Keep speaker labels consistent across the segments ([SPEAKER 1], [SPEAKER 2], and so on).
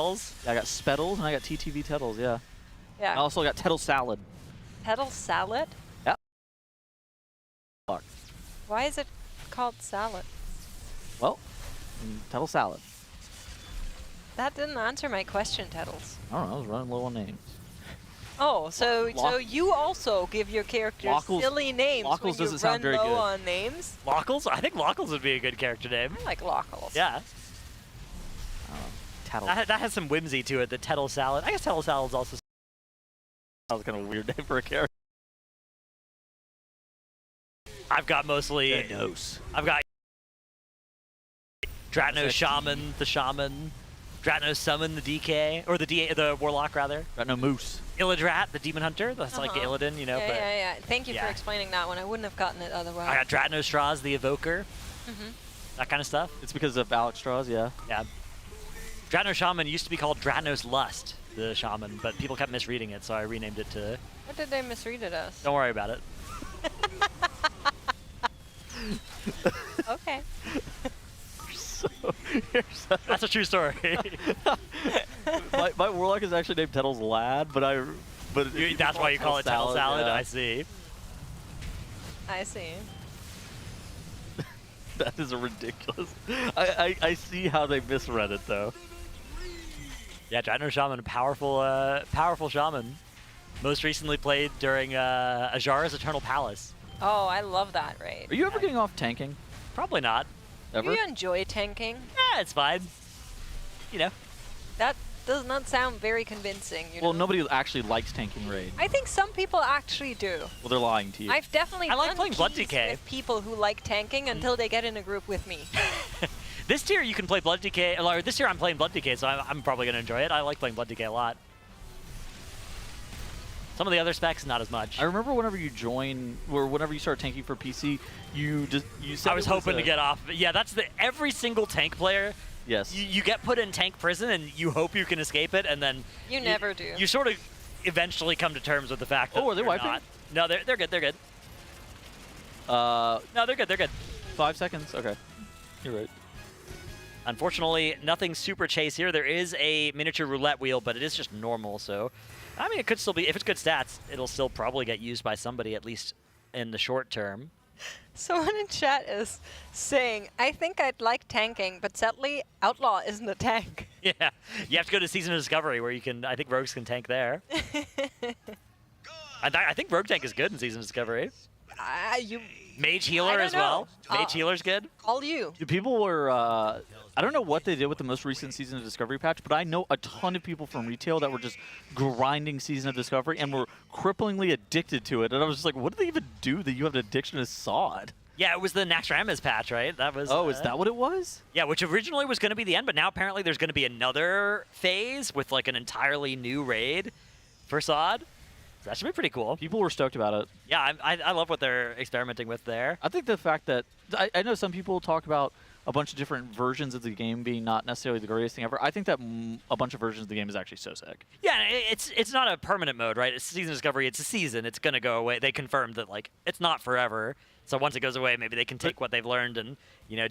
[SPEAKER 1] Tettles.
[SPEAKER 2] Yeah, I got Spettles and I got TTV Tettles, yeah.
[SPEAKER 3] Yeah.
[SPEAKER 2] I also got Tettle Salad.
[SPEAKER 3] Tettle salad?
[SPEAKER 2] Yeah.
[SPEAKER 3] Why is it called salad?
[SPEAKER 2] Well, Tettle Salad.
[SPEAKER 3] That didn't answer my question, Tettles.
[SPEAKER 2] I don't know, I was running low on names.
[SPEAKER 3] Oh, so you also give your characters silly names when you
[SPEAKER 2] doesn't sound very
[SPEAKER 3] run low
[SPEAKER 2] good.
[SPEAKER 3] on names?
[SPEAKER 1] Lockles? I think Lockles would be a good character name.
[SPEAKER 3] I like Lockles.
[SPEAKER 1] Yeah.
[SPEAKER 2] Tettle.
[SPEAKER 1] That has some whimsy to it, the Tettle Salad. I guess Tettle Salad's also...
[SPEAKER 2] That was kind of a weird name for a character.
[SPEAKER 1] I've got mostly...
[SPEAKER 2] Dranos.
[SPEAKER 1] I've got... Dratnos Shaman, the Shaman. Dratnos Summon, the DK. Or the Warlock, rather.
[SPEAKER 2] Dratno Moose.
[SPEAKER 1] Illidraat, the Demon Hunter. That's like Illidan, you know.
[SPEAKER 3] Yeah,
[SPEAKER 1] but
[SPEAKER 3] yeah. Thank you for explaining that one. I wouldn't have gotten it otherwise.
[SPEAKER 1] I got Dratnos Straws, the Evoker. That kind of stuff.
[SPEAKER 2] It's because of Alex Strauss, yeah.
[SPEAKER 1] Yeah. Dratnos Shaman used to be called Dratnos Lust, the Shaman, but people kept misreading it, so I renamed it to...
[SPEAKER 3] What did they misread it as?
[SPEAKER 1] Don't worry about it.
[SPEAKER 3] Okay.
[SPEAKER 1] That's a true story.
[SPEAKER 2] my Warlock is actually named Tettle's Lad, but
[SPEAKER 1] that's why you call it Tettle Salad?
[SPEAKER 2] Yeah.
[SPEAKER 1] I see.
[SPEAKER 3] I see.
[SPEAKER 2] That is a ridiculous. I see how they misread it though.
[SPEAKER 1] Yeah, Dratno Shaman, powerful shaman. Most recently played during Ajara's Eternal Palace.
[SPEAKER 3] Oh, I love that raid.
[SPEAKER 2] Are you ever getting off tanking?
[SPEAKER 1] Probably not.
[SPEAKER 2] Ever?
[SPEAKER 3] Do you enjoy tanking?
[SPEAKER 1] Yeah, it's fine. You know.
[SPEAKER 3] That does not sound very convincing. You
[SPEAKER 2] Well,
[SPEAKER 3] know?
[SPEAKER 2] nobody actually likes tanking raid.
[SPEAKER 3] I think some people actually do.
[SPEAKER 2] Well, they're lying to you.
[SPEAKER 3] I've definitely
[SPEAKER 1] I like
[SPEAKER 3] done
[SPEAKER 1] playing Blood
[SPEAKER 3] keys
[SPEAKER 1] DK.
[SPEAKER 3] with people who like tanking until they get in a group with me.
[SPEAKER 1] This tier you can play Blood DK, or this tier I'm playing Blood DK, so I'm probably going to enjoy it. I like playing Blood DK a lot. Some of the other specs, not as much.
[SPEAKER 2] I remember whenever you join, or whenever you start tanking for PC, you said
[SPEAKER 1] I was hoping to get off. Yeah, that's every single tank player.
[SPEAKER 2] Yes.
[SPEAKER 1] You get put in tank prison, and you hope you can escape it, and then
[SPEAKER 3] You never do.
[SPEAKER 1] You sort of eventually come to terms with the fact that
[SPEAKER 2] Oh, are they wiping?
[SPEAKER 1] not. No, they're good. They're good. No, they're good. They're good.
[SPEAKER 2] 5 seconds. Okay. You're right.
[SPEAKER 1] Unfortunately, nothing super chase here. There is a miniature roulette wheel, but it is just normal, so... I mean, it could still be... If it's good stats, it'll still probably get used by somebody, at least in the short term.
[SPEAKER 3] Someone in chat is saying, I think I'd like tanking, but sadly, Outlaw isn't a tank.
[SPEAKER 1] Yeah. You have to go to Season of Discovery, where you can... I think Rogues can tank there. I think Rogue Tank is good in Season of Discovery. Mage Healer as well. Mage Healer's good.
[SPEAKER 3] All you.
[SPEAKER 2] People were... I don't know what they did with the most recent Season of Discovery patch, but I know a ton of people from retail that were just grinding Season of Discovery and were cripplingly addicted to it. And I was just like, what did they even do that you have an addiction to Sod?
[SPEAKER 1] Yeah, it was the Naxxramas patch, right? That was.
[SPEAKER 2] Oh, is that what it was?
[SPEAKER 1] Yeah, which originally was going to be the end, but now apparently there's going to be another phase with like an entirely new raid for Sod. So that should be pretty cool.
[SPEAKER 2] People were stoked about it.
[SPEAKER 1] Yeah, I love what they're experimenting with there.
[SPEAKER 2] I think the fact that... I know some people talk about a bunch of different versions of the game being not necessarily the greatest thing ever. I think that a bunch of versions of the game is actually so sick.
[SPEAKER 1] Yeah, it's not a permanent mode, right? It's Season of Discovery. It's a season. It's going to go away. They confirmed that like it's not forever. So once it goes away, maybe they can take what they've learned and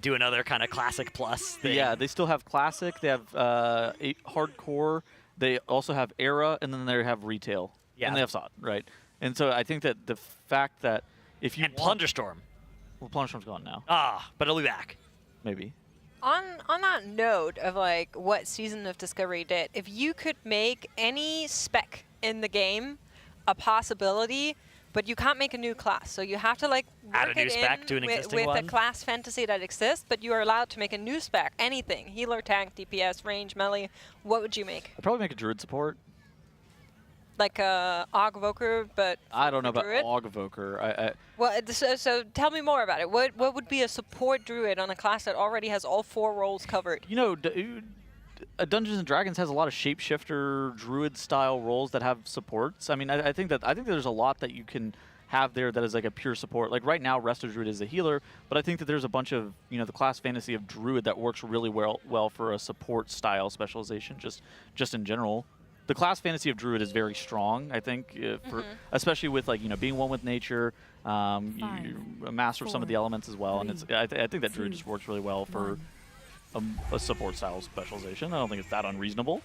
[SPEAKER 1] do another kind of Classic Plus thing.
[SPEAKER 2] Yeah, they still have Classic. They have Hardcore. They also have Era, and then they have Retail.
[SPEAKER 1] Yeah.
[SPEAKER 2] And they have Sod, right? And so I think that the fact that if you
[SPEAKER 1] and Plunderstorm.
[SPEAKER 2] Well, Plunderstorm's gone now.
[SPEAKER 1] But it'll be back.
[SPEAKER 2] Maybe.
[SPEAKER 3] On that note of like what Season of Discovery did, if you could make any spec in the game a possibility, but you can't make a new class, so you have to like
[SPEAKER 1] add
[SPEAKER 3] work
[SPEAKER 1] a new
[SPEAKER 3] it
[SPEAKER 1] spec
[SPEAKER 3] in
[SPEAKER 1] to an existing
[SPEAKER 3] with
[SPEAKER 1] one.
[SPEAKER 3] a class fantasy that exists, but you are allowed to make a new spec, anything, healer, tank, DPS, range, melee. What would you make?
[SPEAKER 2] I'd probably make a Druid support.
[SPEAKER 3] Like a Augvoker, but
[SPEAKER 2] I don't know about
[SPEAKER 3] Druid?
[SPEAKER 2] Augvoker.
[SPEAKER 3] Well, so tell me more about it. What would be a support Druid on a class that already has all 4 roles covered?
[SPEAKER 2] You know, Dungeons and Dragons has a lot of shapeshifter Druid style roles that have supports. I mean, I think that there's a lot that you can have there that is like a pure support. Like right now, Resto Druid is a healer, but I think that there's a bunch of the class fantasy of Druid that works really well for a support style specialization. Just in general. The class fantasy of Druid is very strong, I think, especially with being one with nature, you're a master of some of the elements as well, and I think that Druid just works really well for a support style specialization. I don't think it's that unreasonable.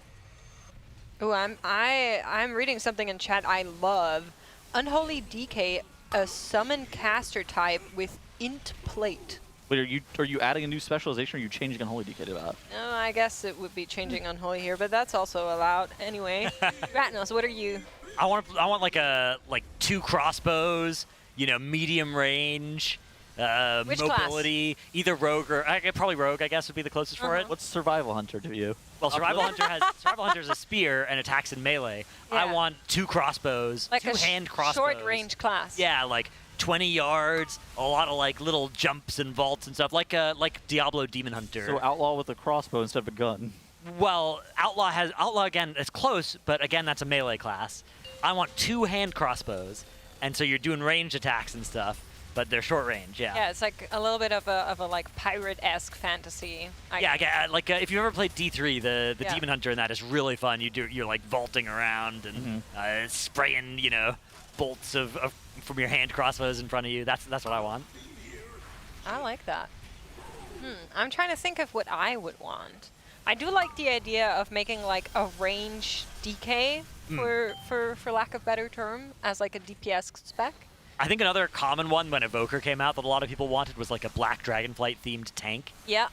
[SPEAKER 3] Oh, I'm reading something in chat I love. Unholy DK, a summon caster type with int plate.
[SPEAKER 2] Wait, are you adding a new specialization, or are you changing Unholy DK to that?
[SPEAKER 3] I guess it would be changing Unholy here, but that's also allowed anyway. Ratnos, what are you?
[SPEAKER 1] I want like 2 crossbows, you know, medium range,
[SPEAKER 3] Which
[SPEAKER 1] mobility, either rogue or probably rogue. I guess would be the closest for it.
[SPEAKER 2] What's Survival Hunter to you?
[SPEAKER 1] Well, Survival Hunter's a spear and attacks in melee.
[SPEAKER 3] Yeah.
[SPEAKER 1] I want 2 crossbows,
[SPEAKER 3] Like
[SPEAKER 1] 2
[SPEAKER 3] a
[SPEAKER 1] hand crossbows.
[SPEAKER 3] short range class.
[SPEAKER 1] Yeah, like 20 yards, a lot of like little jumps and vaults and stuff, like Diablo Demon Hunter.
[SPEAKER 2] So Outlaw with a crossbow instead of a gun.
[SPEAKER 1] Well, Outlaw again. It's close, but again, that's a melee class. I want 2 hand crossbows, and so you're doing ranged attacks and stuff, but they're short range. Yeah.
[SPEAKER 3] Yeah, it's like a little bit of a like pirate-esque fantasy.
[SPEAKER 1] Yeah, like if you ever played D3, the
[SPEAKER 3] Yeah.
[SPEAKER 1] Demon Hunter in that is really fun. You're like vaulting around and spraying, you know, bolts of from your hand crossbows in front of you. That's what I want.
[SPEAKER 3] I like that. I'm trying to think of what I would want. I do like the idea of making like a range DK for lack of better term as like a DPS spec.
[SPEAKER 1] I think another common one when Evoker came out that a lot of people wanted was like a Black Dragonflight themed tank.
[SPEAKER 3] Yeah,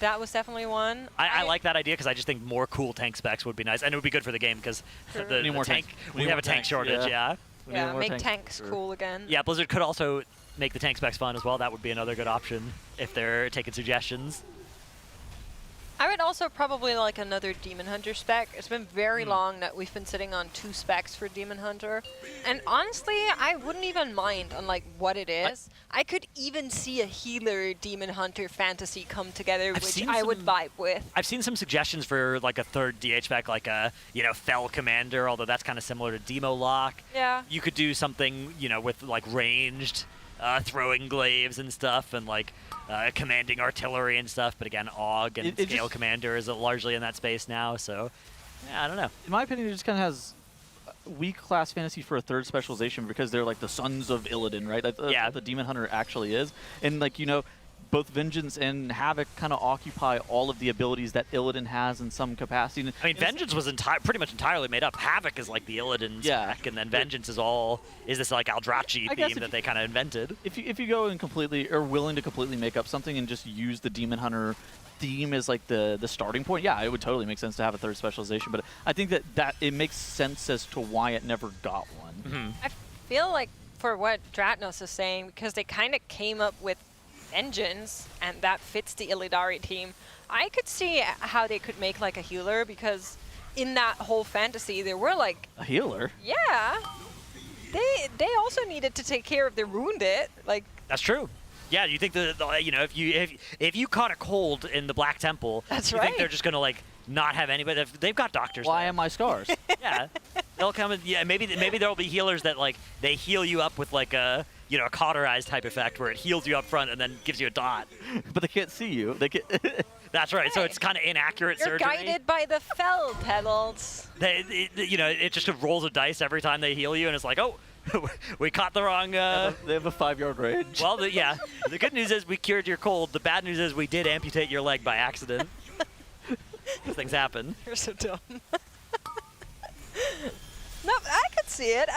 [SPEAKER 3] that was definitely one.
[SPEAKER 1] I like that idea because I just think more cool tank specs would be nice, and it would be good for the game because
[SPEAKER 3] Sure.
[SPEAKER 1] the
[SPEAKER 2] need more
[SPEAKER 1] tank
[SPEAKER 2] tanks.
[SPEAKER 1] we have a tank shortage. Yeah.
[SPEAKER 2] We need
[SPEAKER 3] Yeah,
[SPEAKER 2] more
[SPEAKER 3] make
[SPEAKER 2] tanks,
[SPEAKER 3] tanks
[SPEAKER 2] sure.
[SPEAKER 3] cool again.
[SPEAKER 1] Yeah, Blizzard could also make the tank specs fun as well. That would be another good option if they're taking suggestions.
[SPEAKER 3] I would also probably like another Demon Hunter spec. It's been very long that we've been sitting on 2 specs for Demon Hunter. And honestly, I wouldn't even mind on like what it is. I could even see a healer Demon Hunter fantasy come together,
[SPEAKER 1] I've
[SPEAKER 3] which
[SPEAKER 1] seen
[SPEAKER 3] I would
[SPEAKER 1] some-
[SPEAKER 3] vibe with.
[SPEAKER 1] I've seen some suggestions for like a 3rd DH spec, like a Fell Commander, although that's kind of similar to Demo Lock.
[SPEAKER 3] Yeah.
[SPEAKER 1] You could do something with like ranged throwing glaives and stuff, and like commanding artillery and stuff. But again, AUG and
[SPEAKER 2] It
[SPEAKER 1] Scale
[SPEAKER 2] just-
[SPEAKER 1] Commander is largely in that space now. So yeah, I don't know.
[SPEAKER 2] In my opinion, it just kind of has weak class fantasy for a 3rd specialization because they're like the sons of Illidan, right? That's
[SPEAKER 1] Yeah.
[SPEAKER 2] what the Demon Hunter actually is. And like, both Vengeance and Havoc kind of occupy all of the abilities that Illidan has in some capacity.
[SPEAKER 1] I mean, Vengeance was pretty much entirely made up. Havoc is like the Illidan
[SPEAKER 2] Yeah.
[SPEAKER 1] spec, and then Vengeance is this like Aldrachi
[SPEAKER 2] I guess
[SPEAKER 1] theme
[SPEAKER 2] if
[SPEAKER 1] that they kind of invented.
[SPEAKER 2] If you go and completely are willing to completely make up something and just use the Demon Hunter theme as like the starting point, yeah, it would totally make sense to have a 3rd specialization. But I think that it makes sense as to why it never got one.
[SPEAKER 3] I feel like for what Dratnos is saying, because they kind of came up with Vengeance, and that fits the Illidari team, I could see how they could make like a healer, because in that whole fantasy there were like,
[SPEAKER 2] A healer.
[SPEAKER 3] yeah, they also needed to take care of their wounded, like.
[SPEAKER 1] That's true. Yeah, you think if you caught a cold in the Black Temple,
[SPEAKER 3] That's
[SPEAKER 1] you think
[SPEAKER 3] right.
[SPEAKER 1] they're just gonna like not have anybody? They've got doctors.
[SPEAKER 2] Why
[SPEAKER 1] there.
[SPEAKER 2] am I scars?
[SPEAKER 1] Yeah, they'll come. Yeah, maybe there'll be healers that like they heal you up with like a a cauterized type effect where it heals you up front and then gives you a dot.
[SPEAKER 2] But they can't see you. They can.
[SPEAKER 1] That's right. So it's kind of inaccurate
[SPEAKER 3] You're
[SPEAKER 1] surgery.
[SPEAKER 3] guided by the fell petals.
[SPEAKER 1] It just rolls a dice every time they heal you, and it's like, oh, we caught the wrong.
[SPEAKER 2] They have a 5-yard range.
[SPEAKER 1] Well, yeah. The good news is we cured your cold. The bad news is we did amputate your leg by accident. These things happen.
[SPEAKER 3] You're so dumb. No, I could see it.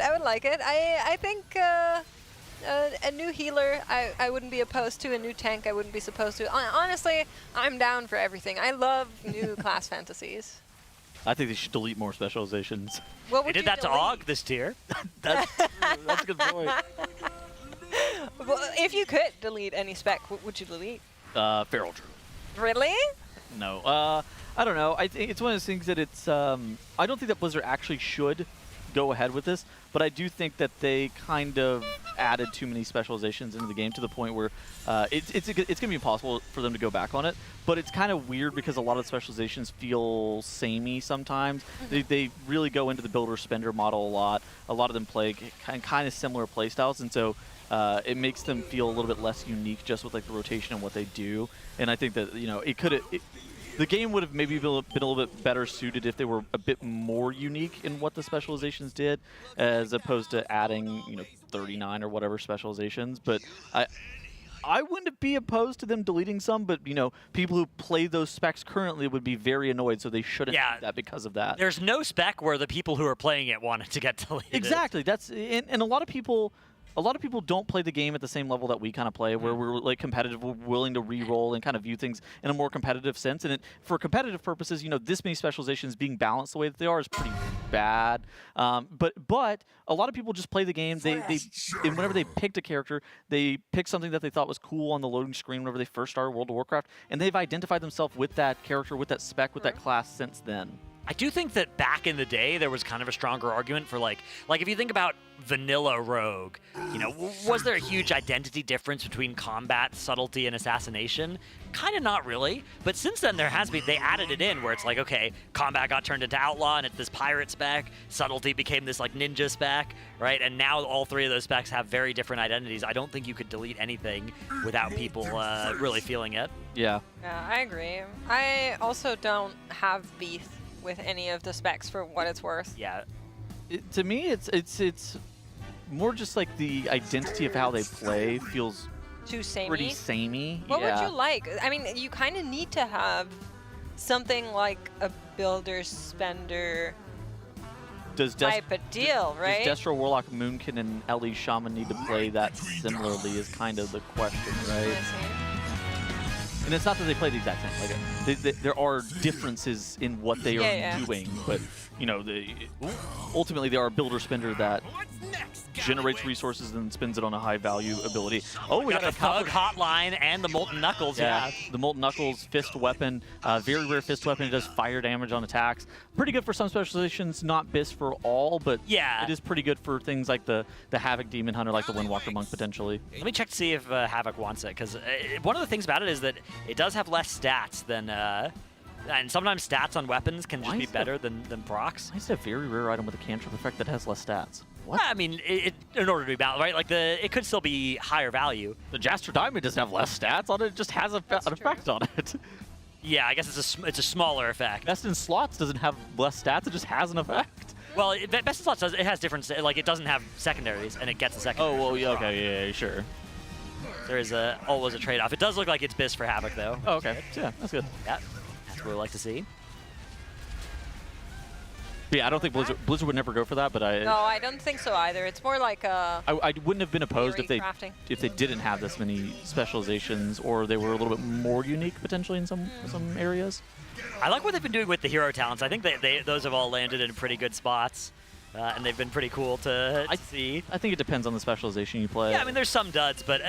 [SPEAKER 3] I would like it. I think a new healer I wouldn't be opposed to. A new tank I wouldn't be supposed to. Honestly, I'm down for everything. I love new class fantasies.
[SPEAKER 2] I think they should delete more specializations.
[SPEAKER 3] What
[SPEAKER 1] They
[SPEAKER 3] would
[SPEAKER 1] did
[SPEAKER 3] you
[SPEAKER 1] that to
[SPEAKER 3] delete?
[SPEAKER 1] AUG this tier.
[SPEAKER 2] That's true. That's a good point.
[SPEAKER 3] Well, if you could delete any spec, what would you delete?
[SPEAKER 2] Feral Druid.
[SPEAKER 3] Really?
[SPEAKER 2] No. I don't know. I think it's one of those things that it's. I don't think that Blizzard actually should go ahead with this, but I do think that they kind of added too many specializations into the game to the point where it's going to be impossible for them to go back on it. But it's kind of weird because a lot of specializations feel samey sometimes. They really go into the builder spender model a lot. A lot of them play kind of similar play styles, and so it makes them feel a little bit less unique just with like the rotation and what they do. And I think that it could. The game would have maybe been a little bit better suited if they were a bit more unique in what the specializations did, as opposed to adding 39 or whatever specializations. But I wouldn't be opposed to them deleting some, but people who play those specs currently would be very annoyed, so they shouldn't do that because of that.
[SPEAKER 1] There's no spec where the people who are playing it want it to get deleted.
[SPEAKER 2] Exactly. That's and a lot of people don't play the game at the same level that we kind of play, where we're like competitive, we're willing to re-roll and kind of view things in a more competitive sense. And for competitive purposes, this many specializations being balanced the way that they are is pretty bad. But a lot of people just play the game. And whenever they picked a character, they picked something that they thought was cool on the loading screen whenever they first started World of Warcraft, and they've identified themselves with that character, with that spec, with that class since then.
[SPEAKER 1] I do think that back in the day, there was kind of a stronger argument for like if you think about vanilla rogue, was there a huge identity difference between combat, subtlety, and assassination? Kind of not really. But since then, there has been, they added it in where it's like, okay, combat got turned into outlaw and it's this pirate spec, subtlety became this like ninja spec, right? And now all three of those specs have very different identities. I don't think you could delete anything without people really feeling it.
[SPEAKER 2] Yeah.
[SPEAKER 3] Yeah, I agree. I also don't have beef with any of the specs for what it's worth.
[SPEAKER 1] Yeah.
[SPEAKER 2] To me, it's more just like the identity of how they play feels
[SPEAKER 3] too samey.
[SPEAKER 2] Pretty samey.
[SPEAKER 3] What would you like? I mean, you kind of need to have something like a builder spender type of deal, right?
[SPEAKER 2] Does Destro, Warlock, Moonkin, and Ellie Shaman need to play that similarly is kind of the question, right? And it's not that they play the exact same. Like, there are differences in what they are doing, but ultimately they are a builder spender that generates resources and spends it on a high value ability. Oh, we got
[SPEAKER 1] the Thug Hotline and the Molten Knuckles.
[SPEAKER 2] Yeah, the Molten Knuckles fist weapon, very rare fist weapon. It does fire damage on attacks. Pretty good for some specializations, not BIS for all, but it is pretty good for things like the Havoc Demon Hunter, like the Windwalker Monk potentially.
[SPEAKER 1] Let me check to see if Havoc wants it, because one of the things about it is that it does have less stats than. And sometimes stats on weapons can just be better than procs.
[SPEAKER 2] Why is it a very rare item with a cantrip effect that has less stats? What?
[SPEAKER 1] I mean, in order to be balanced, right? Like it could still be higher value.
[SPEAKER 2] The Jaster Diamond doesn't have less stats on it; it just has an effect on it.
[SPEAKER 1] Yeah, I guess it's a smaller effect.
[SPEAKER 2] Best in Slots doesn't have less stats; it just has an effect.
[SPEAKER 1] Well, Best in Slots does. It has different. Like it doesn't have secondaries, and it gets a secondary.
[SPEAKER 2] Oh well, yeah, okay, yeah, sure.
[SPEAKER 1] There is always a trade-off. It does look like it's BIS for Havoc, though.
[SPEAKER 2] Oh, okay. Yeah, that's good.
[SPEAKER 1] Yeah, that's what we like to see.
[SPEAKER 2] But yeah, I don't think Blizzard would never go for that, but
[SPEAKER 3] No, I don't think so either. It's more like a.
[SPEAKER 2] I wouldn't have been opposed if they
[SPEAKER 3] crafting.
[SPEAKER 2] didn't have this many specializations, or they were a little bit more unique potentially in some areas.
[SPEAKER 1] I like what they've been doing with the hero talents. I think those have all landed in pretty good spots. And they've been pretty cool to see.
[SPEAKER 2] I think it depends on the specialization you play.
[SPEAKER 1] Yeah, I mean, there's some duds, but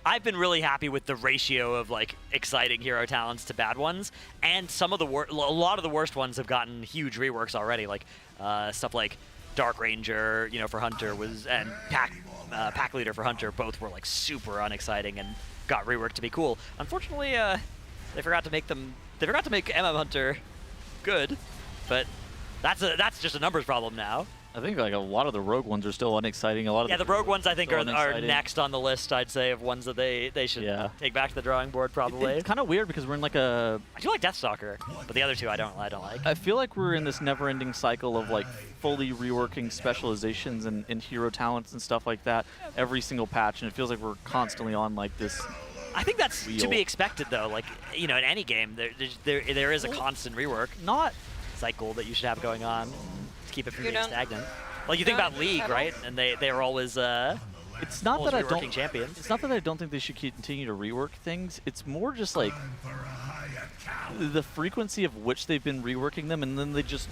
[SPEAKER 1] I've been really happy with the ratio of like exciting hero talents to bad ones, and some of a lot of the worst ones have gotten huge reworks already. Like stuff like Dark Ranger, for Hunter and Pack Leader for Hunter, both were like super unexciting and got reworked to be cool. Unfortunately, they forgot to make MM Hunter good, but. That's just a numbers problem now.
[SPEAKER 2] I think like a lot of the rogue ones are still unexciting.
[SPEAKER 1] The rogue ones I think are next on the list. I'd say of ones that they should take back to the drawing board probably.
[SPEAKER 2] It's kind of weird because we're in like a.
[SPEAKER 1] I do like Deathstalker, but the other two I don't like.
[SPEAKER 2] I feel like we're in this never-ending cycle of like fully reworking specializations and hero talents and stuff like that every single patch, and it feels like we're constantly on like this.
[SPEAKER 1] I think that's to be expected though. Like in any game, there is a constant rework.
[SPEAKER 2] Not.
[SPEAKER 1] Cycle that you should have going on to keep it from being stagnant. Like you think about League, right? And they are always
[SPEAKER 2] it's not that I don't
[SPEAKER 1] champions.
[SPEAKER 2] It's not that I don't think they should continue to rework things. It's more just like the frequency of which they've been reworking them, and then they just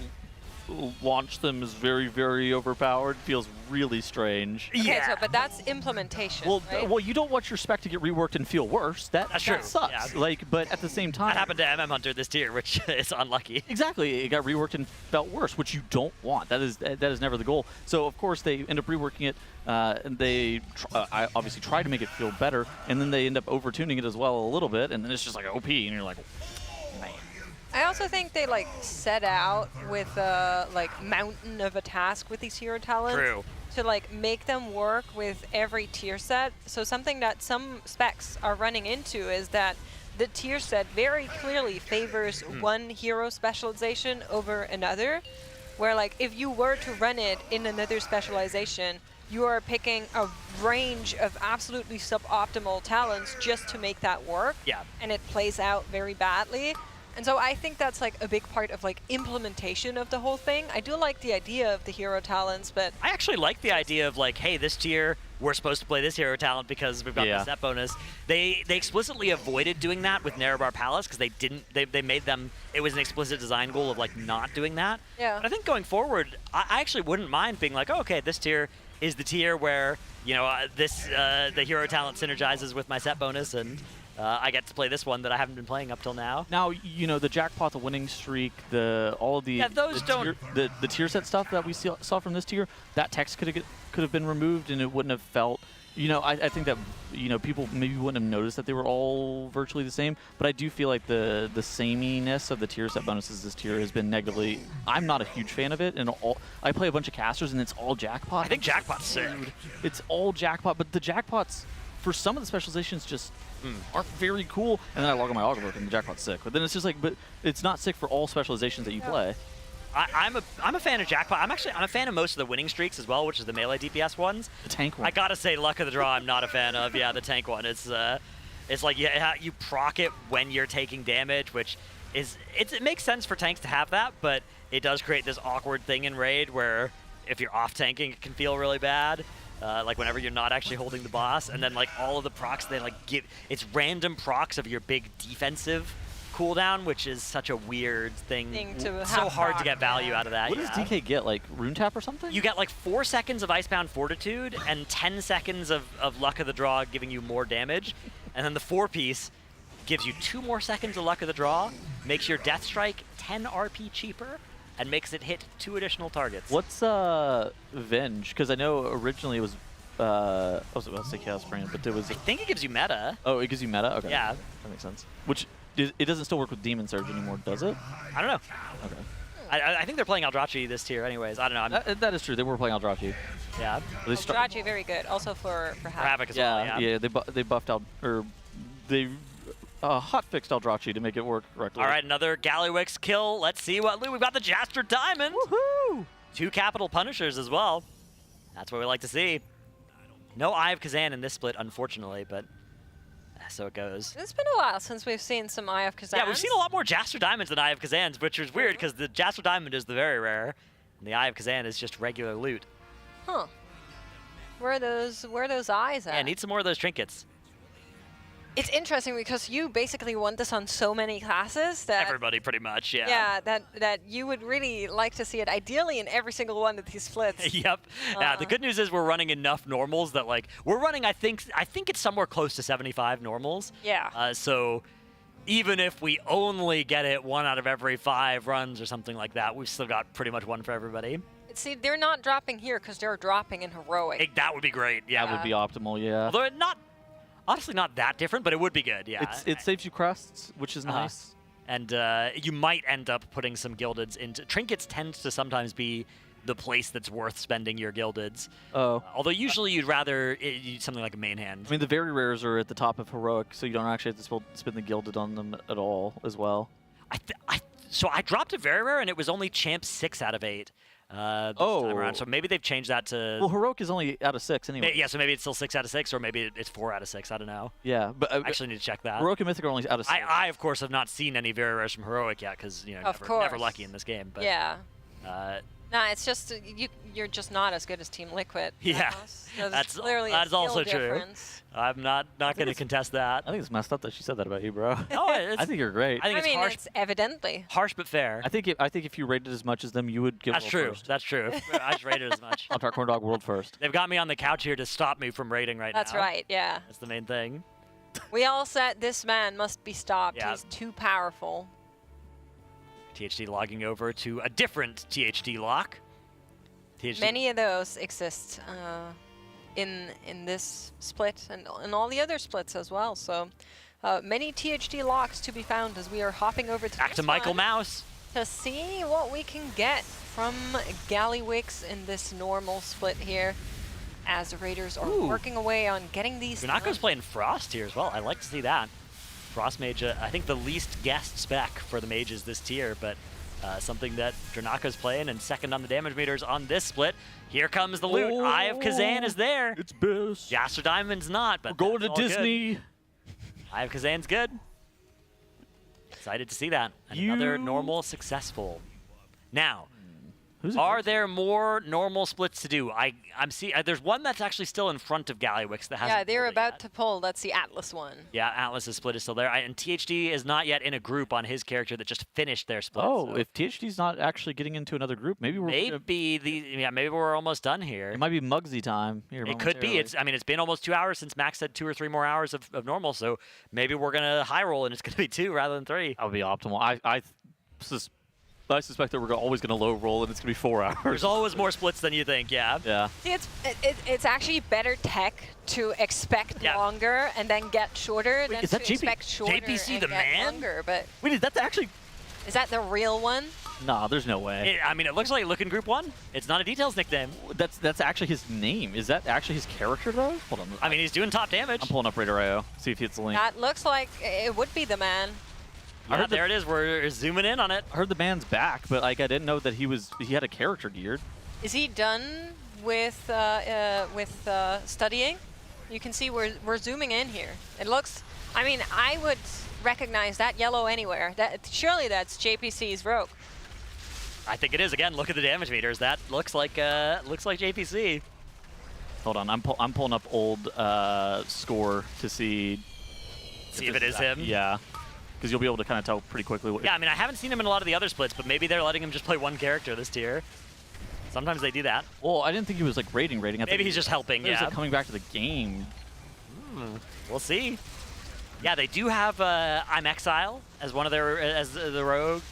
[SPEAKER 2] launch them as very, very overpowered feels really strange.
[SPEAKER 3] Okay, but that's implementation.
[SPEAKER 2] Well,
[SPEAKER 3] right?
[SPEAKER 2] well, you don't want your spec to get reworked and feel worse. That's true. That sucks. Yeah. But at the same time,
[SPEAKER 1] that happened to MM Hunter this tier, which is unlucky.
[SPEAKER 2] Exactly, it got reworked and felt worse, which you don't want. That is never the goal. So of course they end up reworking it, and they obviously try to make it feel better, and then they end up overtuning it as well a little bit, and then it's just like OP, and you're like.
[SPEAKER 3] I also think they set out with a mountain of a task with these hero talents to make them work with every tier set. So something that some specs are running into is that the tier set very clearly favors one hero specialization over another, where if you were to run it in another specialization, you are picking a range of absolutely suboptimal talents just to make that work.
[SPEAKER 1] Yeah.
[SPEAKER 3] And it plays out very badly. And so I think that's like a big part of like implementation of the whole thing. I do like the idea of the hero talents, but
[SPEAKER 1] I actually like the idea of like, hey, this tier, we're supposed to play this hero talent because we've got the set bonus. They explicitly avoided doing that with Nerebar Palace because they made them, it was an explicit design goal of like not doing that.
[SPEAKER 3] Yeah.
[SPEAKER 1] But I think going forward, I actually wouldn't mind being like, oh, okay, this tier is the tier where, you know, the hero talent synergizes with my set bonus, and I get to play this one that I haven't been playing up till now.
[SPEAKER 2] Now, you know, the jackpot, the winning streak, all of the the tier set stuff that we saw from this tier, that text could have been removed, and it wouldn't have felt. You know, I think that, you know, people maybe wouldn't have noticed that they were all virtually the same, but I do feel like the sameness of the tier set bonuses this tier has been negatively. I'm not a huge fan of it, and I play a bunch of casters, and it's all jackpot.
[SPEAKER 1] I think jackpot's sick.
[SPEAKER 2] It's all jackpot, but the jackpots for some of the specializations just aren't very cool. And then I log on my auger book, and the jackpot's sick. But then it's just like, but it's not sick for all specializations that you play.
[SPEAKER 1] I'm a fan of jackpot. I'm a fan of most of the winning streaks as well, which is the melee DPS ones.
[SPEAKER 2] The tank one.
[SPEAKER 1] I gotta say, luck of the draw, I'm not a fan of. Yeah, the tank one. It's like you proc it when you're taking damage, which is it makes sense for tanks to have that, but it does create this awkward thing in raid where if you're off tanking, it can feel really bad. Like whenever you're not actually holding the boss, and then like all of the procs they like give, it's random procs of your big defensive cooldown, which is such a weird thing.
[SPEAKER 3] To
[SPEAKER 1] so hard to get value out of that.
[SPEAKER 2] What does DK get? Like rune tap or something?
[SPEAKER 1] You get like 4 seconds of Icebound Fortitude and 10 seconds of Luck of the Draw, giving you more damage, and then the 4-piece gives you 2 more seconds of Luck of the Draw, makes your Death Strike 10 RP cheaper, and makes it hit 2 additional targets.
[SPEAKER 2] What's Venge? Because I know originally it was I was about to say Chaos Brand, but it was.
[SPEAKER 1] I think it gives you meta.
[SPEAKER 2] Oh, it gives you meta. Okay.
[SPEAKER 1] Yeah.
[SPEAKER 2] That makes sense. Which it doesn't still work with Demon Surge anymore, does it?
[SPEAKER 1] I don't know.
[SPEAKER 2] Okay.
[SPEAKER 1] I think they're playing Eldrachi this tier, anyways. I don't know.
[SPEAKER 2] That is true. They were playing Eldrachi.
[SPEAKER 1] Yeah.
[SPEAKER 3] Eldrachi very good. Also for
[SPEAKER 1] Havoc as well.
[SPEAKER 2] Yeah. They buffed out or they hotfixed Eldrachi to make it work correctly.
[SPEAKER 1] All right, another Gallywix kill. Let's see what loot. We've got the Jaster Diamond.
[SPEAKER 2] Woohoo!
[SPEAKER 1] 2 Capital Punishers as well. That's what we like to see. No Eye of Kazan in this split, unfortunately, but so it goes.
[SPEAKER 3] It's been a while since we've seen some Eye of Kazan.
[SPEAKER 1] Yeah, we've seen a lot more Jaster Diamonds than Eye of Kazans, which is weird because the Jaster Diamond is the very rare, and the Eye of Kazan is just regular loot.
[SPEAKER 3] Huh. Where are those eyes at?
[SPEAKER 1] Yeah, need some more of those trinkets.
[SPEAKER 3] It's interesting because you basically want this on so many classes that
[SPEAKER 1] Everybody pretty much, yeah.
[SPEAKER 3] Yeah, that you would really like to see it ideally in every single one of these splits.
[SPEAKER 1] Yep. Yeah, the good news is we're running enough normals that like we're running I think it's somewhere close to 75 normals.
[SPEAKER 3] Yeah.
[SPEAKER 1] So even if we only get it 1 out of every 5 runs or something like that, we've still got pretty much 1 for everybody.
[SPEAKER 3] See, they're not dropping here because they're dropping in heroic.
[SPEAKER 1] That would be great. Yeah.
[SPEAKER 2] That would be optimal. Yeah.
[SPEAKER 1] Although honestly not that different, but it would be good. Yeah.
[SPEAKER 2] It saves you crests, which is nice.
[SPEAKER 1] And you might end up putting some gildeds into trinkets. Tends to sometimes be the place that's worth spending your gildeds.
[SPEAKER 2] Oh.
[SPEAKER 1] Although usually you'd rather something like a main hand.
[SPEAKER 2] I mean, the very rares are at the top of heroic, so you don't actually have to spend the gilded on them at all as well.
[SPEAKER 1] So I dropped a very rare, and it was only champ 6 out of 8. This time around. So maybe they've changed that to.
[SPEAKER 2] Well, heroic is only out of 6 anyway.
[SPEAKER 1] Yeah, so maybe it's still 6 out of 6, or maybe it's 4 out of 6. I don't know.
[SPEAKER 2] Yeah, but
[SPEAKER 1] I actually need to check that.
[SPEAKER 2] Heroic and mythic are only out of 6.
[SPEAKER 1] I of course have not seen any very rares from heroic yet, because never lucky in this game. But,
[SPEAKER 3] yeah. No, it's just you're just not as good as Team Liquid.
[SPEAKER 1] Yeah,
[SPEAKER 3] that's clearly a
[SPEAKER 1] also
[SPEAKER 3] difference.
[SPEAKER 1] true. I'm not going to contest that.
[SPEAKER 2] I think it's messed up that she said that about you, bro.
[SPEAKER 1] No,
[SPEAKER 2] I think you're great.
[SPEAKER 1] I mean, harsh,
[SPEAKER 3] it's evidently
[SPEAKER 1] harsh but fair.
[SPEAKER 2] I think if you rated as much as them, you would give.
[SPEAKER 1] That's true.
[SPEAKER 2] First.
[SPEAKER 1] That's true. I just rated as much.
[SPEAKER 2] I'll talk corn dog world first.
[SPEAKER 1] They've got me on the couch here to stop me from rating right now.
[SPEAKER 3] That's right. Yeah.
[SPEAKER 1] That's the main thing.
[SPEAKER 3] We all said this man must be stopped.
[SPEAKER 1] Yeah.
[SPEAKER 3] He's too powerful.
[SPEAKER 1] THD logging over to a different THD lock.
[SPEAKER 3] Many of those exist in this split and in all the other splits as well. So many THD locks to be found as we are hopping over to
[SPEAKER 1] back to Michael Mouse
[SPEAKER 3] to see what we can get from Gallywix in this normal split here. As the Raiders are working away on getting these.
[SPEAKER 1] Gunako's playing Frost here as well. I like to see that. Frost Mage, I think the least guessed spec for the mages this tier, but something that Dranaka's playing, and second on the damage meters on this split. Here comes the loot. Eye of Kazan is there.
[SPEAKER 2] It's best.
[SPEAKER 1] Jaster Diamond's not, but
[SPEAKER 2] We're going to
[SPEAKER 1] that's all
[SPEAKER 2] Disney.
[SPEAKER 1] good. Eye of Kazan's good. Excited to see that. And another normal successful. Now, are there more normal splits to do? I'm seeing there's one that's actually still in front of Gallywix that hasn't.
[SPEAKER 3] Yeah, they're
[SPEAKER 1] pulled it
[SPEAKER 3] about
[SPEAKER 1] yet.
[SPEAKER 3] to pull. That's the Atlas one.
[SPEAKER 1] Yeah, Atlas's split is still there, and THD is not yet in a group on his character that just finished their split.
[SPEAKER 2] Oh,
[SPEAKER 1] so
[SPEAKER 2] if THD's not actually getting into another group, maybe we're
[SPEAKER 1] maybe we're almost done here.
[SPEAKER 2] It might be Muggsy time here.
[SPEAKER 1] It could be. It's been almost 2 hours since Max said 2 or 3 more hours of normal, so maybe we're gonna high roll and it's gonna be 2 rather than 3.
[SPEAKER 2] That would be optimal. I suspect that we're always going to low roll and it's going to be 4 hours.
[SPEAKER 1] There's always more splits than you think. Yeah.
[SPEAKER 2] Yeah.
[SPEAKER 3] See, it's actually better tech to expect longer and then get shorter than
[SPEAKER 2] is
[SPEAKER 3] to
[SPEAKER 2] that JP
[SPEAKER 3] expect shorter
[SPEAKER 1] JPC
[SPEAKER 3] and
[SPEAKER 1] the
[SPEAKER 3] get
[SPEAKER 1] man?
[SPEAKER 3] longer. But
[SPEAKER 2] Wait, that's actually...
[SPEAKER 3] is that the real one?
[SPEAKER 2] Nah, there's no way.
[SPEAKER 1] It looks like Look in Group 1. It's not a Details nickname.
[SPEAKER 2] That's actually his name. Is that actually his character, though? Hold on.
[SPEAKER 1] He's doing top damage.
[SPEAKER 2] I'm pulling up RaiderIO. See if it's the link.
[SPEAKER 3] That looks like it would be the man.
[SPEAKER 1] Yeah, there it is. We're zooming in on it.
[SPEAKER 2] I heard the man's back, but I didn't know that he had a character geared.
[SPEAKER 3] Is he done with studying? You can see we're zooming in here. It looks. I would recognize that yellow anywhere. Surely that's JPC's Rogue.
[SPEAKER 1] I think it is. Again, look at the damage meters. That looks like JPC.
[SPEAKER 2] Hold on, I'm pulling up old score to see
[SPEAKER 1] if it is him.
[SPEAKER 2] Yeah. Because you'll be able to kind of tell pretty quickly.
[SPEAKER 1] Yeah, I haven't seen him in a lot of the other splits, but maybe they're letting him just play one character this tier. Sometimes they do that.
[SPEAKER 2] Well, I didn't think he was like rating.
[SPEAKER 1] Maybe he's just helping.
[SPEAKER 2] He was like coming back to the game.
[SPEAKER 1] We'll see. Yeah, they do have I'm Exile as one of their the rogue.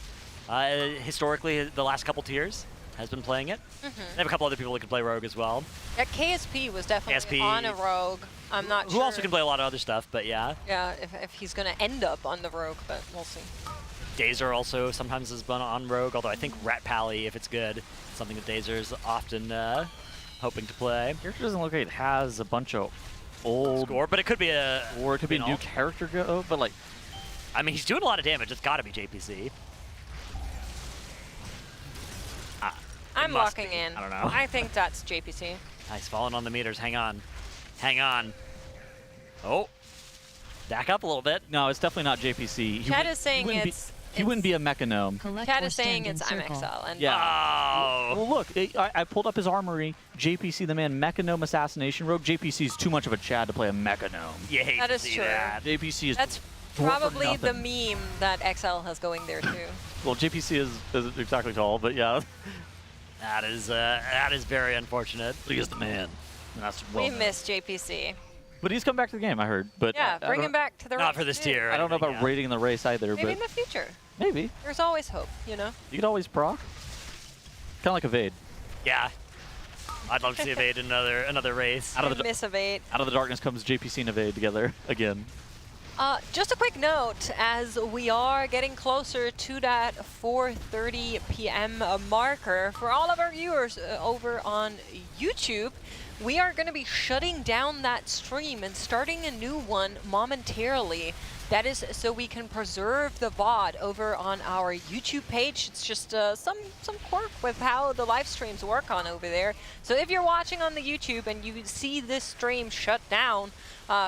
[SPEAKER 1] Historically, the last couple tiers has been playing it. They have a couple other people that can play rogue as well.
[SPEAKER 3] Yeah, KSP was definitely
[SPEAKER 1] KSP,
[SPEAKER 3] on a Rogue. I'm not sure.
[SPEAKER 1] Who also can play a lot of other stuff, but yeah.
[SPEAKER 3] Yeah, if he's going to end up on the Rogue, but we'll see.
[SPEAKER 1] Dazer also sometimes has been on rogue, although I think Rat Pally, if it's good, something that Dazer's often hoping to play.
[SPEAKER 2] Character doesn't look like it has a bunch of old
[SPEAKER 1] Score, but it could be a...
[SPEAKER 2] Or it could be a new character go, but like...
[SPEAKER 1] he's doing a lot of damage. It's got to be JPC.
[SPEAKER 3] I'm locking in.
[SPEAKER 1] I don't know.
[SPEAKER 3] I think that's JPC.
[SPEAKER 1] Nice, falling on the meters. Hang on. Hang on. Oh. Back up a little bit.
[SPEAKER 2] No, it's definitely not JPC.
[SPEAKER 3] Chad is saying
[SPEAKER 2] he wouldn't be a Mechanome.
[SPEAKER 3] Chad is saying it's I'm Exile. And
[SPEAKER 2] Yeah.
[SPEAKER 1] Oh.
[SPEAKER 2] Well, look, I pulled up his armory. JPC, the man, Mechanome Assassination Rogue. JPC is too much of a Chad to play a Mechanome.
[SPEAKER 1] You hate
[SPEAKER 3] That
[SPEAKER 1] to
[SPEAKER 3] is
[SPEAKER 1] see
[SPEAKER 3] true.
[SPEAKER 1] that.
[SPEAKER 2] JPC is...
[SPEAKER 3] That's probably the meme that Exile has going there too.
[SPEAKER 2] Well, JPC is exactly tall, but yeah.
[SPEAKER 1] That is very unfortunate.
[SPEAKER 2] He is the man. And that's
[SPEAKER 3] We miss JPC.
[SPEAKER 2] But he's come back to the game, I heard. But
[SPEAKER 3] Yeah, bring him back to the race.
[SPEAKER 1] Not for this
[SPEAKER 3] too.
[SPEAKER 1] tier.
[SPEAKER 2] I don't know about rating in the race either,
[SPEAKER 3] Maybe
[SPEAKER 2] but
[SPEAKER 3] in the future.
[SPEAKER 2] maybe.
[SPEAKER 3] There's always hope, you know?
[SPEAKER 2] You could always proc. Kind of like Evade.
[SPEAKER 1] Yeah. I'd love to see Evade in another race.
[SPEAKER 2] Out of the
[SPEAKER 3] Miss Evade.
[SPEAKER 2] Out of the darkness comes JPC and Evade together again.
[SPEAKER 3] Just a quick note, as we are getting closer to that 4:30 p.m. marker, for all of our viewers over on YouTube, we are going to be shutting down that stream and starting a new one momentarily. That is so we can preserve the VOD over on our YouTube page. It's just some quirk with how the live streams work on over there. So if you're watching on the YouTube and you see this stream shut down,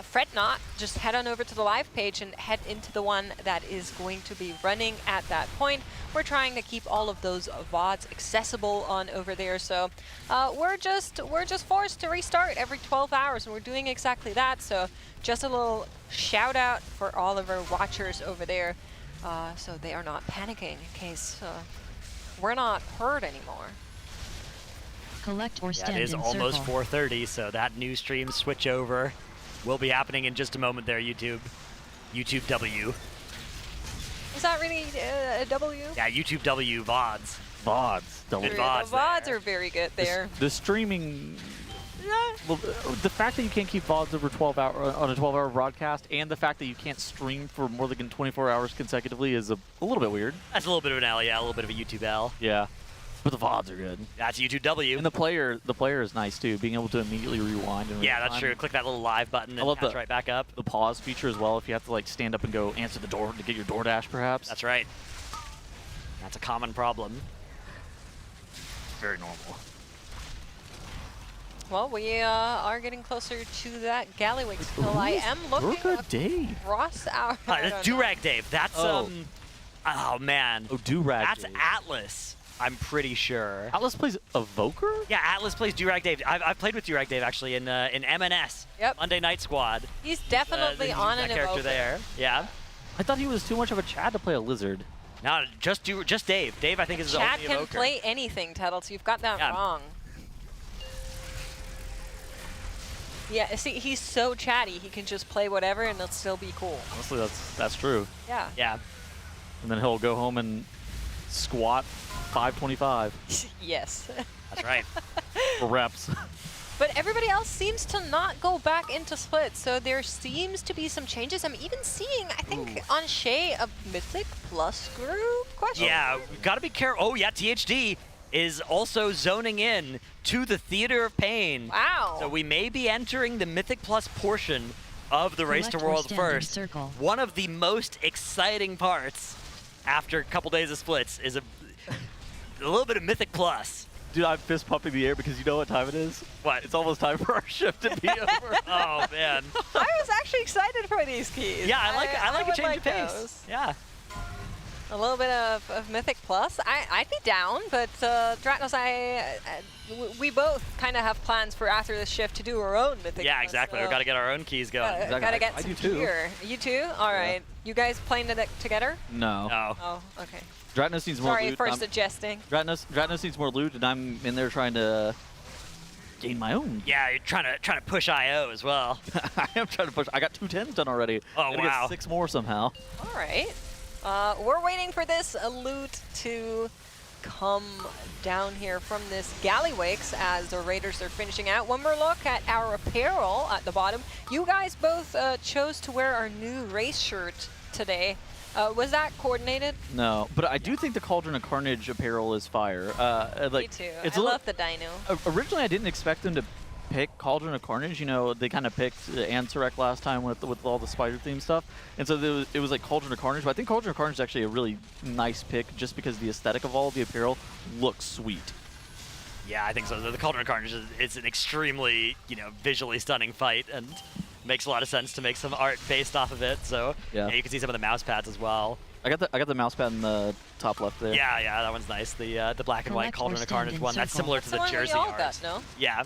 [SPEAKER 3] fret not. Just head on over to the live page and head into the one that is going to be running at that point. We're trying to keep all of those VODs accessible on over there. So we're just forced to restart every 12 hours, and we're doing exactly that. So just a little shout out for all of our watchers over there, so they are not panicking in case we're not heard anymore.
[SPEAKER 4] Collect or stand
[SPEAKER 1] That is
[SPEAKER 4] in
[SPEAKER 1] almost
[SPEAKER 4] circle.
[SPEAKER 1] 4:30, so that new stream switch over will be happening in just a moment there, YouTube. YouTube W.
[SPEAKER 3] Is that really a W?
[SPEAKER 1] Yeah, YouTube W VODs.
[SPEAKER 2] VODs. Double
[SPEAKER 1] Good
[SPEAKER 3] The
[SPEAKER 1] VODs
[SPEAKER 3] VODs
[SPEAKER 1] there.
[SPEAKER 3] are very good there.
[SPEAKER 2] The streaming... Well, the fact that you can't keep VODs over 12 hour on a 12-hour broadcast, and the fact that you can't stream for more than 24 hours consecutively is a little bit weird.
[SPEAKER 1] That's a little bit of an L, yeah, a little bit of a YouTube L.
[SPEAKER 2] Yeah, but the VODs are good.
[SPEAKER 1] That's YouTube W.
[SPEAKER 2] And the player is nice too, being able to immediately rewind. In
[SPEAKER 1] Yeah,
[SPEAKER 2] real
[SPEAKER 1] that's
[SPEAKER 2] time.
[SPEAKER 1] true. Click that little live button
[SPEAKER 2] I
[SPEAKER 1] and
[SPEAKER 2] love
[SPEAKER 1] catch
[SPEAKER 2] the-
[SPEAKER 1] right back up.
[SPEAKER 2] The pause feature as well, if you have to like stand up and go answer the door to get your DoorDash, perhaps.
[SPEAKER 1] That's right. That's a common problem. Very normal.
[SPEAKER 3] Well, we are getting closer to that Gallywix kill. I am looking
[SPEAKER 2] Dave.
[SPEAKER 3] across our... I don't
[SPEAKER 1] That's
[SPEAKER 3] know.
[SPEAKER 1] Durag Dave. That's, oh man.
[SPEAKER 2] Oh, Durag
[SPEAKER 1] That's
[SPEAKER 2] Dave.
[SPEAKER 1] Atlas, I'm pretty sure.
[SPEAKER 2] Atlas plays Evoker?
[SPEAKER 1] Yeah, Atlas plays Durag Dave. I've played with Durag Dave, actually, in MNS.
[SPEAKER 3] Yep.
[SPEAKER 1] Monday Night Squad.
[SPEAKER 3] He's definitely
[SPEAKER 1] He's
[SPEAKER 3] on
[SPEAKER 1] that
[SPEAKER 3] an
[SPEAKER 1] character
[SPEAKER 3] Evoker.
[SPEAKER 1] there. Yeah.
[SPEAKER 2] I thought he was too much of a Chad to play a Lizard.
[SPEAKER 1] No, just Dave. Dave, I think, is his
[SPEAKER 3] Chad
[SPEAKER 1] only
[SPEAKER 3] can
[SPEAKER 1] evoker.
[SPEAKER 3] play anything, Tuddles. You've got that
[SPEAKER 1] Yeah.
[SPEAKER 3] wrong. Yeah, see, he's so chatty. He can just play whatever, and it'll still be cool.
[SPEAKER 2] Honestly, that's true.
[SPEAKER 3] Yeah.
[SPEAKER 1] Yeah.
[SPEAKER 2] And then he'll go home and squat 525
[SPEAKER 3] Yes.
[SPEAKER 1] That's right.
[SPEAKER 2] for reps.
[SPEAKER 3] But everybody else seems to not go back into splits, so there seems to be some changes. I'm even seeing, I think, on Shay, a Mythic Plus group question.
[SPEAKER 1] Yeah, we've got to be careful. Oh, yeah, THD is also zoning in to the Theater of Pain.
[SPEAKER 3] Wow.
[SPEAKER 1] So we may be entering the Mythic Plus portion of the Race to
[SPEAKER 4] Collect or
[SPEAKER 1] World
[SPEAKER 4] stand in
[SPEAKER 1] first.
[SPEAKER 4] circle.
[SPEAKER 1] One of the most exciting parts after a couple days of splits is a little bit of Mythic Plus.
[SPEAKER 2] Dude, I'm fist pumping the air because you know what time it is?
[SPEAKER 1] What?
[SPEAKER 2] It's almost time for our shift to be over.
[SPEAKER 1] Oh, man.
[SPEAKER 3] I was actually excited for these keys.
[SPEAKER 1] Yeah, I like a
[SPEAKER 3] would
[SPEAKER 1] change of pace.
[SPEAKER 3] those.
[SPEAKER 1] Yeah.
[SPEAKER 3] A little bit of Mythic Plus. I'd be down, but Dratnos, we both kind of have plans for after this shift to do our own Mythic
[SPEAKER 1] Yeah,
[SPEAKER 3] Plus.
[SPEAKER 1] exactly.
[SPEAKER 3] So
[SPEAKER 1] We've got to get our own keys going.
[SPEAKER 2] Exactly.
[SPEAKER 3] gotta get
[SPEAKER 2] I
[SPEAKER 3] some
[SPEAKER 2] do too.
[SPEAKER 3] gear. You too? All right. You guys playing it together?
[SPEAKER 2] No.
[SPEAKER 1] Oh.
[SPEAKER 3] Oh, okay.
[SPEAKER 2] Dratnos needs more
[SPEAKER 3] Sorry
[SPEAKER 2] loot.
[SPEAKER 3] for
[SPEAKER 2] I'm-
[SPEAKER 3] suggesting.
[SPEAKER 2] Dratnos needs more loot, and I'm in there trying to gain my own.
[SPEAKER 1] Yeah, you're trying to push IO as well.
[SPEAKER 2] I am trying to push. I got 2 10s done already.
[SPEAKER 1] Oh,
[SPEAKER 2] Gotta
[SPEAKER 1] wow.
[SPEAKER 2] Get 6 more somehow.
[SPEAKER 3] All right. We're waiting for this loot to come down here from this Gallywix as the Raiders are finishing out. One more look at our apparel at the bottom. You guys both chose to wear our new race shirt today. Was that coordinated?
[SPEAKER 2] No, but I do think the Cauldron of Carnage apparel is fire.
[SPEAKER 3] Me too.
[SPEAKER 2] It's
[SPEAKER 3] I
[SPEAKER 2] a
[SPEAKER 3] love the dino.
[SPEAKER 2] Originally, I didn't expect them to pick Cauldron of Carnage. You know, they kind of picked Ansurek last time with all the spider theme stuff, and so it was like Cauldron of Carnage. But I think Cauldron of Carnage is actually a really nice pick, just because the aesthetic of all of the apparel looks sweet.
[SPEAKER 1] Yeah, I think so. The Cauldron of Carnage is an extremely, visually stunning fight, and makes a lot of sense to make some art based off of it. So
[SPEAKER 2] Yeah.
[SPEAKER 1] you can see some of the mouse pads as well.
[SPEAKER 2] I got the mouse pad in the top left there.
[SPEAKER 1] Yeah, that one's nice. The black and white
[SPEAKER 4] Collect or
[SPEAKER 1] Cauldron of
[SPEAKER 4] stand
[SPEAKER 1] Carnage
[SPEAKER 4] in
[SPEAKER 1] one. That's
[SPEAKER 4] circle.
[SPEAKER 1] similar
[SPEAKER 3] That's
[SPEAKER 1] to
[SPEAKER 3] the
[SPEAKER 1] the
[SPEAKER 3] one we
[SPEAKER 1] jersey
[SPEAKER 3] all
[SPEAKER 1] art.
[SPEAKER 3] got, no?
[SPEAKER 1] Yeah,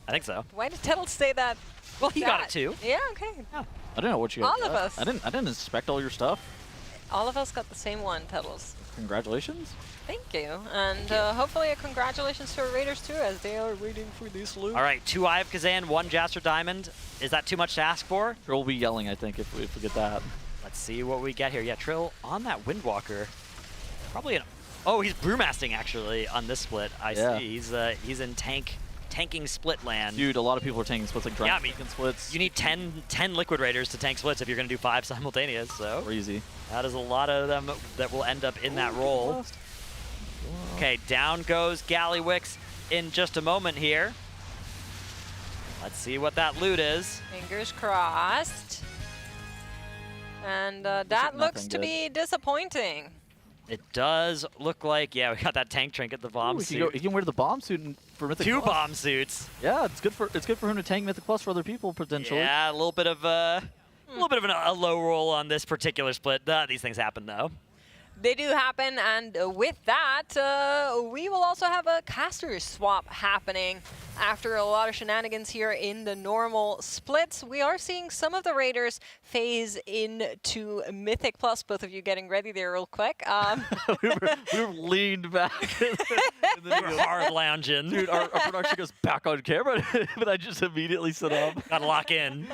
[SPEAKER 1] I think so.
[SPEAKER 3] Why did Tuddles say that?
[SPEAKER 1] Well, he got it too.
[SPEAKER 3] Yeah, okay.
[SPEAKER 2] I don't know what you guys
[SPEAKER 3] All of
[SPEAKER 2] got.
[SPEAKER 3] us.
[SPEAKER 2] I didn't inspect all your stuff.
[SPEAKER 3] All of us got the same one, Tuddles.
[SPEAKER 2] Congratulations.
[SPEAKER 3] Thank you. And hopefully a congratulations to our Raiders too, as they are waiting for this loot.
[SPEAKER 1] All right, 2 Eye of Kazan, 1 Jaster Diamond. Is that too much to ask for?
[SPEAKER 2] Trill will be yelling, I think, if we get that.
[SPEAKER 1] Let's see what we get here. Yeah, Trill on that Windwalker. Probably oh, he's brewmasting actually on this split. I
[SPEAKER 2] Yeah.
[SPEAKER 1] see. He's in tanking split land.
[SPEAKER 2] Dude, a lot of people are tanking splits, like
[SPEAKER 1] Yeah, I
[SPEAKER 2] Drunk
[SPEAKER 1] mean,
[SPEAKER 2] splits.
[SPEAKER 1] You need 10 Liquid Raiders to tank splits if you're going to do 5 simultaneous. So
[SPEAKER 2] Crazy.
[SPEAKER 1] that is a lot of them that will end up in that role. Okay, down goes Gallywix in just a moment here. Let's see what that loot is.
[SPEAKER 3] Fingers crossed. And that
[SPEAKER 2] nothing
[SPEAKER 3] looks to
[SPEAKER 2] good.
[SPEAKER 3] be disappointing.
[SPEAKER 1] It does look like, yeah, we got that tank trinket, the bomb
[SPEAKER 2] Ooh,
[SPEAKER 1] suit.
[SPEAKER 2] he can wear the bomb suit for Mythic
[SPEAKER 1] 2
[SPEAKER 2] Plus.
[SPEAKER 1] bomb suits.
[SPEAKER 2] Yeah, it's good for him to tank Mythic Plus for other people potentially.
[SPEAKER 1] Yeah, a little bit of a low roll on this particular split. These things happen though.
[SPEAKER 3] They do happen, and with that, we will also have a caster swap happening. After a lot of shenanigans here in the normal splits, we are seeing some of the Raiders phase into Mythic Plus. Both of you getting ready there real quick.
[SPEAKER 2] we were leaned back.
[SPEAKER 1] We're hard lounging.
[SPEAKER 2] Dude, our production goes back on camera, but I just immediately sit up.
[SPEAKER 1] Gotta lock in.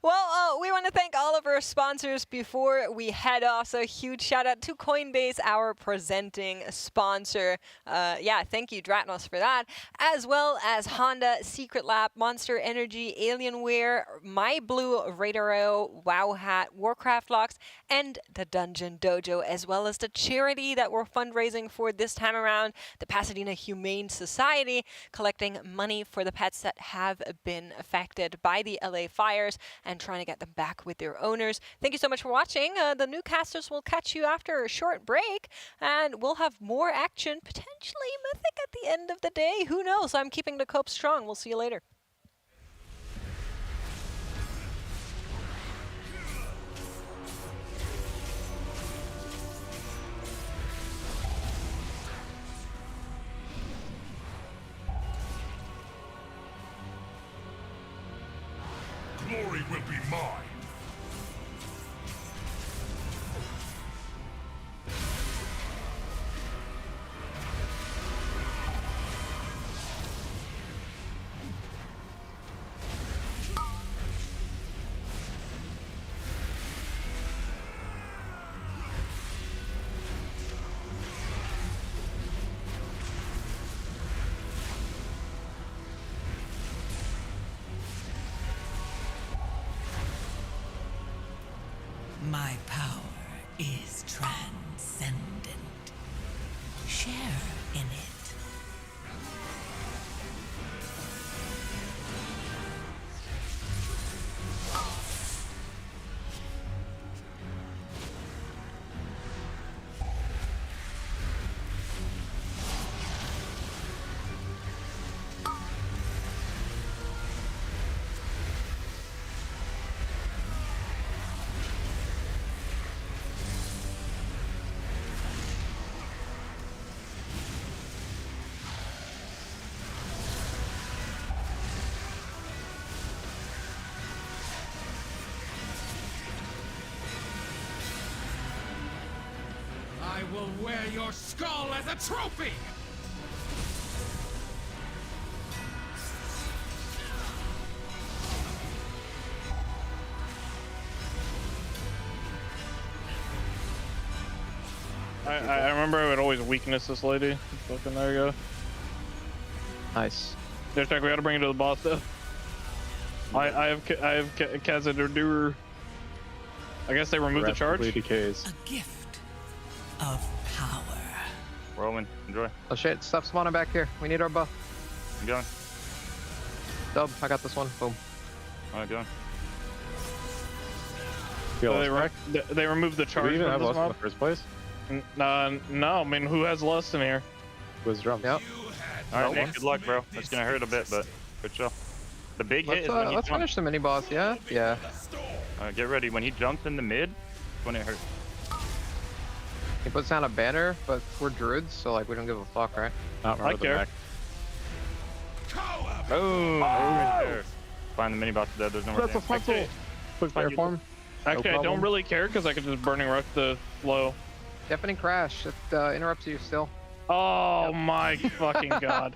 [SPEAKER 3] Well, we want to thank all of our sponsors before we head off. So a huge shout out to Coinbase, our presenting sponsor. Yeah, thank you, Dratnos, for that. As well as Honda, Secret Lab, Monster Energy, Alienware, MyBlue, RaiderIO, Wowhead, Warcraft Logs, and the DungeonDojo, as well as the charity that we're fundraising for this time around, the Pasadena Humane Society, collecting money for the pets that have been affected by the LA fires. and trying to get them back with their owners. Thank you so much for watching. The new casters will catch you after a short break, and we'll have more action, potentially mythic at the end of the day. Who knows? I'm keeping the cope strong. We'll see you later.
[SPEAKER 5] Glory will be mine.
[SPEAKER 6] My power is transcendent. Share in it.
[SPEAKER 5] I will wear your skull as a trophy!
[SPEAKER 7] I remember I would always weakness this lady. Fucking there you go.
[SPEAKER 8] Nice.
[SPEAKER 7] There's we gotta bring it to the boss though. I have Kazadurdur. I guess they removed the charge.
[SPEAKER 8] Rapidly decays.
[SPEAKER 6] A gift of power.
[SPEAKER 9] Roman, enjoy.
[SPEAKER 8] Oh shit, stuff spawning back here. We need our buff.
[SPEAKER 9] I'm going.
[SPEAKER 8] Dub, I got this one. Boom.
[SPEAKER 9] I'm going.
[SPEAKER 7] So they removed the
[SPEAKER 8] Do
[SPEAKER 7] charge
[SPEAKER 8] we even
[SPEAKER 7] from
[SPEAKER 8] have
[SPEAKER 7] this
[SPEAKER 8] lust in
[SPEAKER 7] mob.
[SPEAKER 8] the first place?
[SPEAKER 7] No, I mean, who has lust in here?
[SPEAKER 8] Was drums.
[SPEAKER 5] You
[SPEAKER 8] Yep.
[SPEAKER 5] had
[SPEAKER 9] All right,
[SPEAKER 5] no
[SPEAKER 9] Nick, good luck, bro. That's gonna hurt a bit, but good job. The big hit
[SPEAKER 8] Let's,
[SPEAKER 9] is when he
[SPEAKER 8] let's
[SPEAKER 9] jumps.
[SPEAKER 8] finish the mini boss, yeah? Yeah.
[SPEAKER 9] Get ready. When he jumps in the mid, when it hurts.
[SPEAKER 8] He puts down a banner, but we're druids, so like we don't give a fuck, right?
[SPEAKER 7] I care.
[SPEAKER 5] coward!
[SPEAKER 9] Boom! Right there. Find the mini boss dead. There's no more
[SPEAKER 8] That's a
[SPEAKER 9] damage.
[SPEAKER 8] frontal. Quick
[SPEAKER 7] Fine,
[SPEAKER 8] bear
[SPEAKER 7] you-
[SPEAKER 8] form.
[SPEAKER 7] Actually, I don't
[SPEAKER 8] problem.
[SPEAKER 7] really care because I could just burning rush the flow.
[SPEAKER 8] Deafening crash. It interrupts you still.
[SPEAKER 7] Oh my fucking god.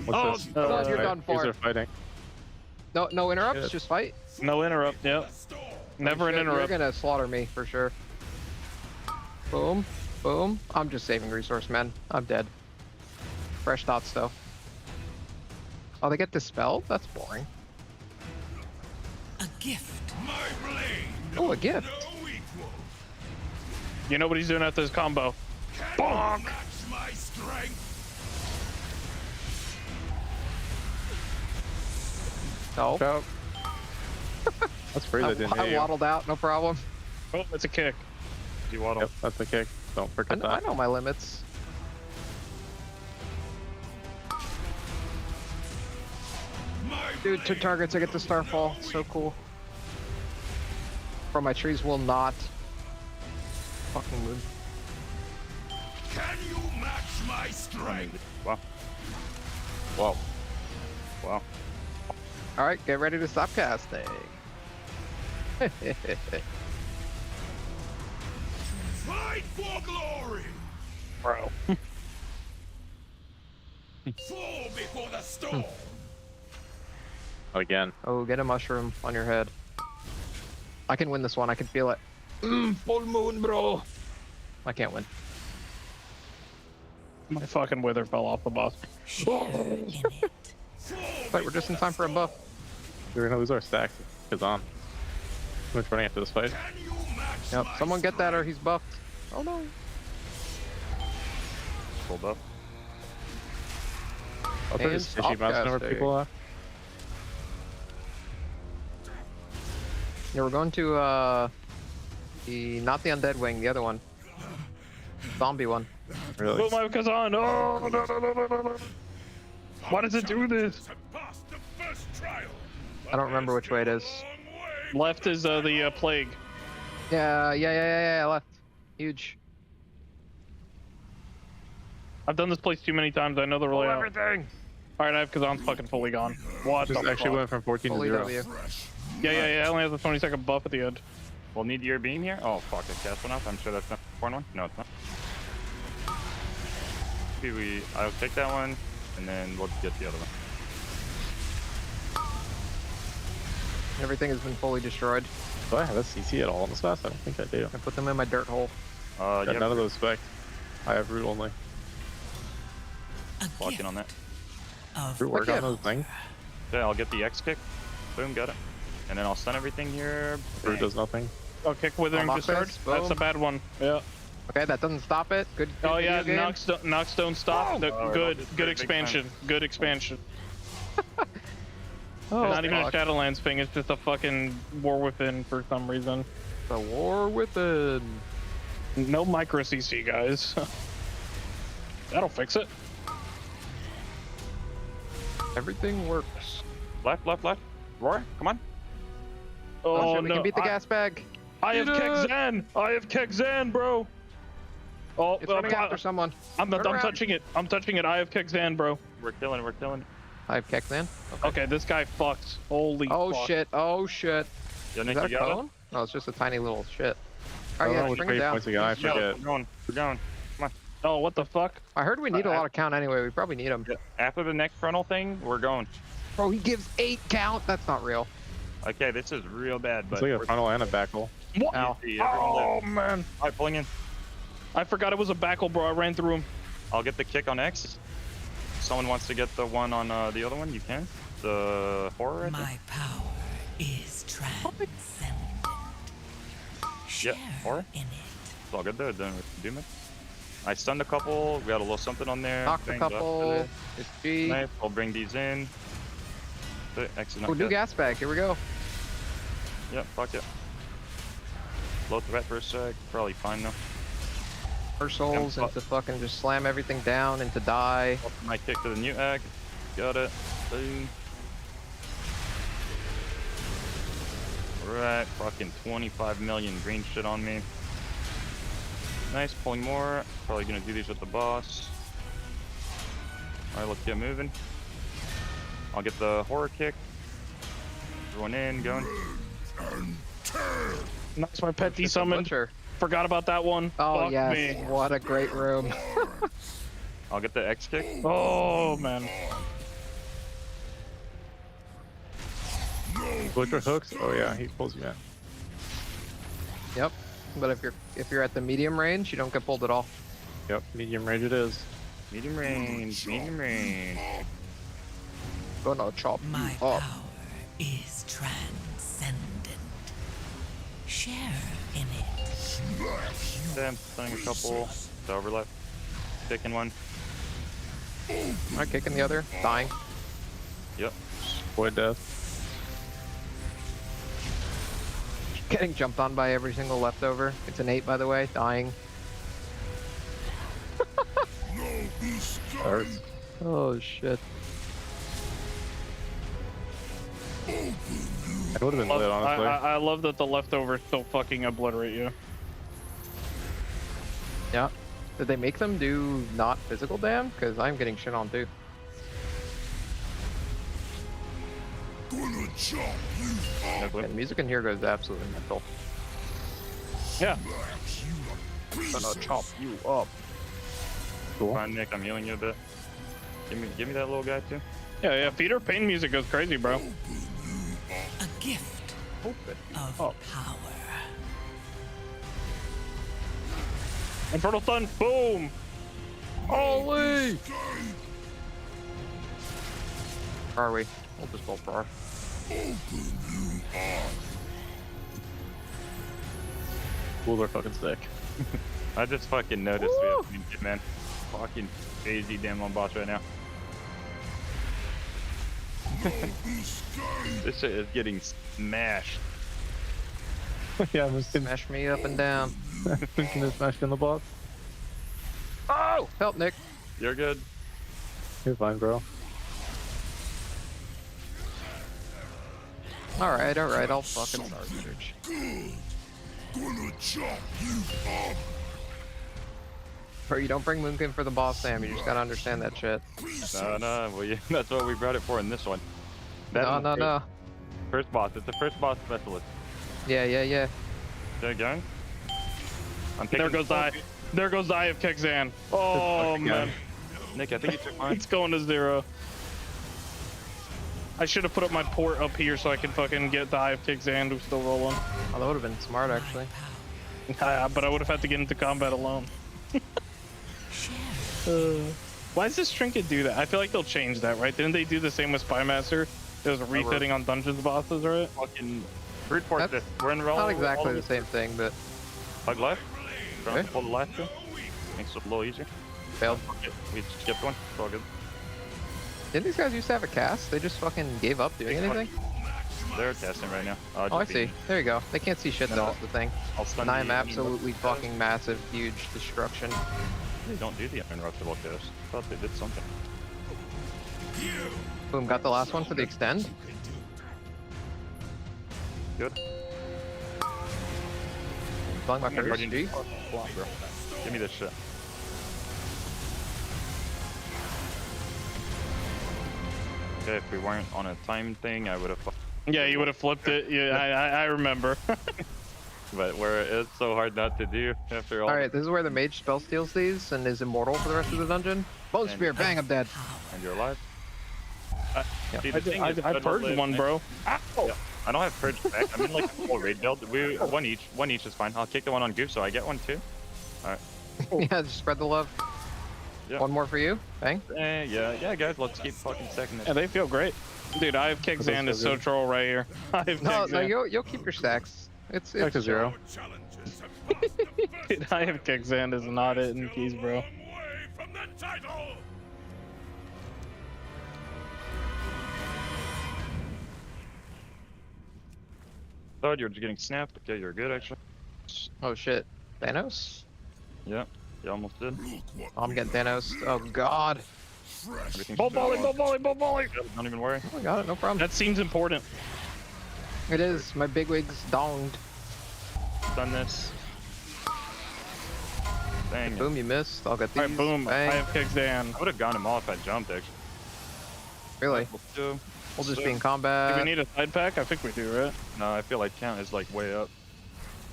[SPEAKER 8] What's
[SPEAKER 7] this?
[SPEAKER 8] You're done
[SPEAKER 10] These
[SPEAKER 8] for.
[SPEAKER 10] are fighting.
[SPEAKER 8] No interrupts,
[SPEAKER 10] Shit.
[SPEAKER 8] just fight.
[SPEAKER 7] No interrupt, yep. Never an
[SPEAKER 8] Shit,
[SPEAKER 7] interrupt.
[SPEAKER 8] You're gonna slaughter me for sure. Boom. Boom. I'm just saving resource, man. I'm dead. Fresh thoughts, though. Oh, they get dispelled? That's boring.
[SPEAKER 6] A gift.
[SPEAKER 5] My blade!
[SPEAKER 8] Oh, a gift.
[SPEAKER 5] No equal!
[SPEAKER 7] You know what he's doing after this combo.
[SPEAKER 5] Can
[SPEAKER 7] Bonk!
[SPEAKER 5] you match my strength?
[SPEAKER 8] No.
[SPEAKER 10] Out. That's crazy. I didn't
[SPEAKER 8] I
[SPEAKER 10] hit you.
[SPEAKER 8] waddled out, no problem.
[SPEAKER 7] Oh, it's a kick.
[SPEAKER 9] You waddle.
[SPEAKER 10] Yep, that's the kick. Don't
[SPEAKER 8] I
[SPEAKER 10] forget
[SPEAKER 8] know, I
[SPEAKER 10] that.
[SPEAKER 8] know my limits.
[SPEAKER 5] My
[SPEAKER 8] Dude, 2
[SPEAKER 5] blade
[SPEAKER 8] targets, I get the Starfall.
[SPEAKER 5] no
[SPEAKER 8] So cool. Bro, my trees will not fucking move.
[SPEAKER 5] Can you match my strength?
[SPEAKER 9] Wow.
[SPEAKER 10] Wow.
[SPEAKER 9] Wow.
[SPEAKER 8] Alright, get ready to stop casting.
[SPEAKER 5] Fight for glory!
[SPEAKER 7] Bro.
[SPEAKER 5] Fall before the storm!
[SPEAKER 10] Again.
[SPEAKER 8] Oh, get a mushroom on your head. I can win this one, I can feel it.
[SPEAKER 7] Full moon, bro.
[SPEAKER 8] I can't win.
[SPEAKER 7] My fucking wither fell off the boss.
[SPEAKER 6] Share in it.
[SPEAKER 8] But we're just in time for a buff.
[SPEAKER 10] We're gonna lose our stacks. It's on. Too much running after this fight.
[SPEAKER 5] Can you match
[SPEAKER 8] Yep,
[SPEAKER 5] my
[SPEAKER 8] someone get that or
[SPEAKER 5] strength?
[SPEAKER 8] he's buffed. Oh no.
[SPEAKER 9] Pulled up.
[SPEAKER 10] I'll try
[SPEAKER 8] And
[SPEAKER 10] this fishy bouncing over
[SPEAKER 8] stopcasting.
[SPEAKER 10] people.
[SPEAKER 8] Yeah, we're going to not the undead wing, the other one. Zombie one.
[SPEAKER 10] Really?
[SPEAKER 7] Put my Kazan. Oh, no. Why does it do this?
[SPEAKER 8] I don't remember which way it is.
[SPEAKER 7] Left is the plague.
[SPEAKER 8] Yeah, left. Huge.
[SPEAKER 7] I've done this place too many times. I know the layout.
[SPEAKER 10] Everything.
[SPEAKER 7] All right, I have Kazan's fucking fully gone. What
[SPEAKER 10] Just
[SPEAKER 7] the
[SPEAKER 10] actually
[SPEAKER 7] fuck?
[SPEAKER 10] went from 14 to
[SPEAKER 8] Fully
[SPEAKER 10] 0.
[SPEAKER 8] W.
[SPEAKER 7] Yeah. It only has a 20-second buff at the end.
[SPEAKER 9] We'll need your beam here. Oh fuck, I cast one off. I'm sure that's not the corn one. No, it's not. Maybe I'll take that one, and then we'll get the other one.
[SPEAKER 8] Everything has been fully destroyed.
[SPEAKER 10] Do I have a CC at all in this class? I don't think I do.
[SPEAKER 8] I put them in my dirt hole.
[SPEAKER 10] Got
[SPEAKER 9] Yeah,
[SPEAKER 10] none of those specs. I have root only.
[SPEAKER 6] A
[SPEAKER 9] walking on that.
[SPEAKER 6] of
[SPEAKER 10] Root work
[SPEAKER 8] yeah.
[SPEAKER 10] on those things.
[SPEAKER 9] Yeah, I'll get the X kick. Boom, got it. And then I'll stun everything here.
[SPEAKER 10] Root
[SPEAKER 9] Bang.
[SPEAKER 10] does nothing.
[SPEAKER 7] Oh, kick withering
[SPEAKER 8] Knock
[SPEAKER 7] discard.
[SPEAKER 8] face,
[SPEAKER 7] That's a
[SPEAKER 8] boom.
[SPEAKER 7] bad one. Yeah.
[SPEAKER 8] Okay, that doesn't stop it. Good.
[SPEAKER 7] Oh
[SPEAKER 8] video
[SPEAKER 7] yeah,
[SPEAKER 8] game.
[SPEAKER 7] knockstone stop.
[SPEAKER 9] Oh,
[SPEAKER 7] Good
[SPEAKER 9] that's a
[SPEAKER 7] good
[SPEAKER 9] big
[SPEAKER 7] expansion. Good expansion.
[SPEAKER 8] Oh,
[SPEAKER 7] Not even a
[SPEAKER 8] fuck.
[SPEAKER 7] Shadowlands thing. It's just a fucking War Within for some reason.
[SPEAKER 8] The war within.
[SPEAKER 7] No micro CC, guys. That'll fix it.
[SPEAKER 8] Everything works.
[SPEAKER 9] Left. Roar, come on.
[SPEAKER 7] Oh
[SPEAKER 8] shit, we
[SPEAKER 7] no!
[SPEAKER 8] can beat the gas bag.
[SPEAKER 7] I have
[SPEAKER 8] Beat it.
[SPEAKER 7] Kexan. I have Kexan, bro. Oh,
[SPEAKER 8] It's running after someone.
[SPEAKER 7] I'm
[SPEAKER 8] Turn around.
[SPEAKER 7] touching it. I'm touching it. I have Kexan, bro.
[SPEAKER 9] We're killing it.
[SPEAKER 8] I have Kexan.
[SPEAKER 7] Okay, this guy fucks. Holy
[SPEAKER 8] Oh
[SPEAKER 7] fuck.
[SPEAKER 8] shit! Oh shit!
[SPEAKER 9] Yo,
[SPEAKER 8] Is
[SPEAKER 9] Nick,
[SPEAKER 8] that a
[SPEAKER 9] you got it?
[SPEAKER 8] cone? No, it's just a tiny little shit.
[SPEAKER 10] I
[SPEAKER 8] Oh
[SPEAKER 10] don't know
[SPEAKER 8] yeah,
[SPEAKER 10] which
[SPEAKER 8] bring
[SPEAKER 10] way
[SPEAKER 8] it down.
[SPEAKER 10] points again. I
[SPEAKER 9] Yeah,
[SPEAKER 10] forget.
[SPEAKER 9] we're going.
[SPEAKER 7] Oh, what the fuck?
[SPEAKER 8] I heard we need a lot of count anyway. We probably need them.
[SPEAKER 9] Yeah. After the next frontal thing, we're going.
[SPEAKER 8] Bro, he gives 8 count. That's not real.
[SPEAKER 9] Okay, this is real bad, but
[SPEAKER 10] It's like a
[SPEAKER 9] we're
[SPEAKER 10] funnel and a backle.
[SPEAKER 7] What?
[SPEAKER 8] Ow.
[SPEAKER 9] easy, everyone
[SPEAKER 7] Oh
[SPEAKER 9] live.
[SPEAKER 7] man.
[SPEAKER 9] All right, pulling in.
[SPEAKER 7] I forgot it was a backle, bro. I ran through him.
[SPEAKER 9] I'll get the kick on X. Someone wants to get the one on the other one, you can. The horror, I think.
[SPEAKER 6] my power is transcendent. Share
[SPEAKER 9] horror.
[SPEAKER 6] in it.
[SPEAKER 9] It's all good there, then we can do it. I stunned a couple, we got a little something on there.
[SPEAKER 8] Knocked a
[SPEAKER 9] Banged up
[SPEAKER 8] couple.
[SPEAKER 9] to
[SPEAKER 8] It's
[SPEAKER 9] the
[SPEAKER 8] G.
[SPEAKER 9] knife. I'll bring these in. X is not
[SPEAKER 8] Oh, new
[SPEAKER 9] good.
[SPEAKER 8] gas bag. Here we go.
[SPEAKER 9] Yep, fuck it. Low threat for a sec, probably fine though.
[SPEAKER 8] Her souls
[SPEAKER 9] Yeah,
[SPEAKER 8] into fucking just slam everything down into die.
[SPEAKER 9] My kick to the new egg. Got it. Boom. Alright, fucking 25 million green shit on me. Nice, pulling more. Probably gonna do these with the boss. Alright, let's get moving. I'll get the horror kick. Everyone in, going.
[SPEAKER 7] Nice, my pet
[SPEAKER 8] It's a
[SPEAKER 7] desummoned.
[SPEAKER 8] butcher.
[SPEAKER 7] Forgot about that one.
[SPEAKER 8] Oh
[SPEAKER 7] Fuck
[SPEAKER 8] yes,
[SPEAKER 7] me.
[SPEAKER 8] what a great room.
[SPEAKER 9] I'll get the X kick.
[SPEAKER 7] Oh man.
[SPEAKER 10] Butcher hooks? Oh yeah, he pulls you out.
[SPEAKER 8] Yep. But if you're at the medium range, you don't get pulled at all.
[SPEAKER 10] Yep, medium range it is.
[SPEAKER 9] Medium range, medium range.
[SPEAKER 8] Gonna chop
[SPEAKER 6] My
[SPEAKER 8] you up.
[SPEAKER 6] power is transcendent. Share in it.
[SPEAKER 9] Damn, stunning a couple. The overlap. Kicking one.
[SPEAKER 8] Alright, kicking the other. Dying.
[SPEAKER 9] Yep.
[SPEAKER 10] Boy death.
[SPEAKER 8] Getting jumped on by every single leftover. It's an 8, by the way. Dying.
[SPEAKER 10] Hurts.
[SPEAKER 8] Oh shit.
[SPEAKER 10] It would have been lit, honestly.
[SPEAKER 7] I love that the leftovers still fucking obliterate you.
[SPEAKER 8] Yeah. Did they make them do not physical dam? Because I'm getting shit on too. And music in here goes absolutely mental.
[SPEAKER 7] Yeah.
[SPEAKER 8] Gonna chop you up.
[SPEAKER 10] Cool.
[SPEAKER 9] Fine, Nick, I'm healing you a bit. Give me that little guy too.
[SPEAKER 7] Yeah. Feeder pain music goes crazy, bro.
[SPEAKER 6] A gift of
[SPEAKER 7] Oh.
[SPEAKER 6] power.
[SPEAKER 7] Infernal stun. Boom.
[SPEAKER 8] Holy! Where are we? We'll just go for
[SPEAKER 10] Fools are fucking sick.
[SPEAKER 9] I just fucking noticed we have Ninja Man. Fucking crazy damn on boss right now. This shit is getting smashed.
[SPEAKER 10] Yeah, I'm just gonna
[SPEAKER 8] Smash me up and down.
[SPEAKER 10] smash in the boss.
[SPEAKER 8] Oh! Help, Nick.
[SPEAKER 9] You're good.
[SPEAKER 10] You're fine, bro.
[SPEAKER 8] Alright, I'll fucking start search.
[SPEAKER 5] Gonna chop you up.
[SPEAKER 8] Bro, you don't bring Moonkin for the boss, Sam. You just gotta understand that shit.
[SPEAKER 9] No, well, yeah, that's what we brought it for in this one.
[SPEAKER 8] No.
[SPEAKER 9] First boss. It's the first boss specialist.
[SPEAKER 8] Yeah.
[SPEAKER 9] There you go.
[SPEAKER 7] There goes I. There goes I of Kexan. Oh man.
[SPEAKER 9] Nick, I think you took mine.
[SPEAKER 7] It's going to 0. I should have put up my port up here so I could fucking get the Eye of Kexan who's still rolling.
[SPEAKER 8] Oh, that would have been smart, actually.
[SPEAKER 7] But I would have had to get into combat alone. Why does this trinket do that? I feel like they'll change that, right? Didn't they do the same with Spymaster? There's a refitting on dungeons bosses, right?
[SPEAKER 9] Fucking brute force this. We're in roll.
[SPEAKER 8] Not exactly the same thing, but
[SPEAKER 9] Hug life.
[SPEAKER 8] Okay.
[SPEAKER 9] Pull the life too. Makes it a little easier.
[SPEAKER 8] failed.
[SPEAKER 9] Okay, we skipped one. It's all good.
[SPEAKER 8] Didn't these guys used to have a cast? They just fucking gave up doing anything?
[SPEAKER 9] They're casting right now.
[SPEAKER 8] Oh, I see. There you go. They can't see shit, though, that's the thing.
[SPEAKER 9] I'll stun
[SPEAKER 8] And I am
[SPEAKER 9] the
[SPEAKER 8] absolutely fucking massive, huge destruction.
[SPEAKER 9] They don't do the uninterruptible cast. I thought they did something.
[SPEAKER 8] Boom, got the last one for the extend.
[SPEAKER 9] Good.
[SPEAKER 8] Blowing my first.
[SPEAKER 9] Guardian,
[SPEAKER 8] Jeez.
[SPEAKER 9] bro. Give me this shit. Okay, if we weren't on a time thing, I would have.
[SPEAKER 7] Yeah, you would have flipped it. Yeah, I remember.
[SPEAKER 9] But where it's so hard not to do after all.
[SPEAKER 8] Alright, this is where the mage spell steals these and is immortal for the rest of the dungeon. Bone spear, bang, I'm dead.
[SPEAKER 9] And you're alive. See, the
[SPEAKER 7] I
[SPEAKER 9] thing is,
[SPEAKER 7] purged
[SPEAKER 9] live
[SPEAKER 7] one,
[SPEAKER 9] next-
[SPEAKER 7] bro.
[SPEAKER 9] Yeah, I don't have purge back. I'm in like a full raid build. One each is fine. I'll kick the one on Goof, so I get one too. Alright.
[SPEAKER 8] Yeah, just spread the love.
[SPEAKER 9] Yeah.
[SPEAKER 8] One more for you. Bang.
[SPEAKER 9] Yeah, guys, let's keep fucking stacking this.
[SPEAKER 7] Yeah, they feel great. Dude, I have Kexan is so troll right here. I have
[SPEAKER 8] No,
[SPEAKER 7] Kexan.
[SPEAKER 8] you'll keep your stacks. It's
[SPEAKER 10] Back to 0.
[SPEAKER 7] Dude, I have Kexan is not it in keys, bro.
[SPEAKER 5] Away from the title.
[SPEAKER 9] Thought you were just getting snapped. Okay, you're good actually.
[SPEAKER 8] Oh shit. Thanos?
[SPEAKER 9] Yeah, you almost did.
[SPEAKER 8] Oh, I'm getting Thanos. Oh god.
[SPEAKER 9] Everything's
[SPEAKER 7] Ball volley, ball volley, ball volley.
[SPEAKER 9] Don't even worry.
[SPEAKER 8] Oh, got it, no problem.
[SPEAKER 7] That seems important.
[SPEAKER 8] It is. My bigwig's donged.
[SPEAKER 9] Done this. Dang.
[SPEAKER 8] Boom, you missed. I'll get these.
[SPEAKER 7] Alright, boom.
[SPEAKER 8] Bang.
[SPEAKER 7] I have Kexan.
[SPEAKER 9] I would have gone him off if I jumped actually.
[SPEAKER 8] Really?
[SPEAKER 9] So,
[SPEAKER 8] We'll just
[SPEAKER 9] so-
[SPEAKER 8] be in
[SPEAKER 7] Do
[SPEAKER 8] combat.
[SPEAKER 7] we need a side pack? I think we do, right?
[SPEAKER 9] No, I feel like count is like way up.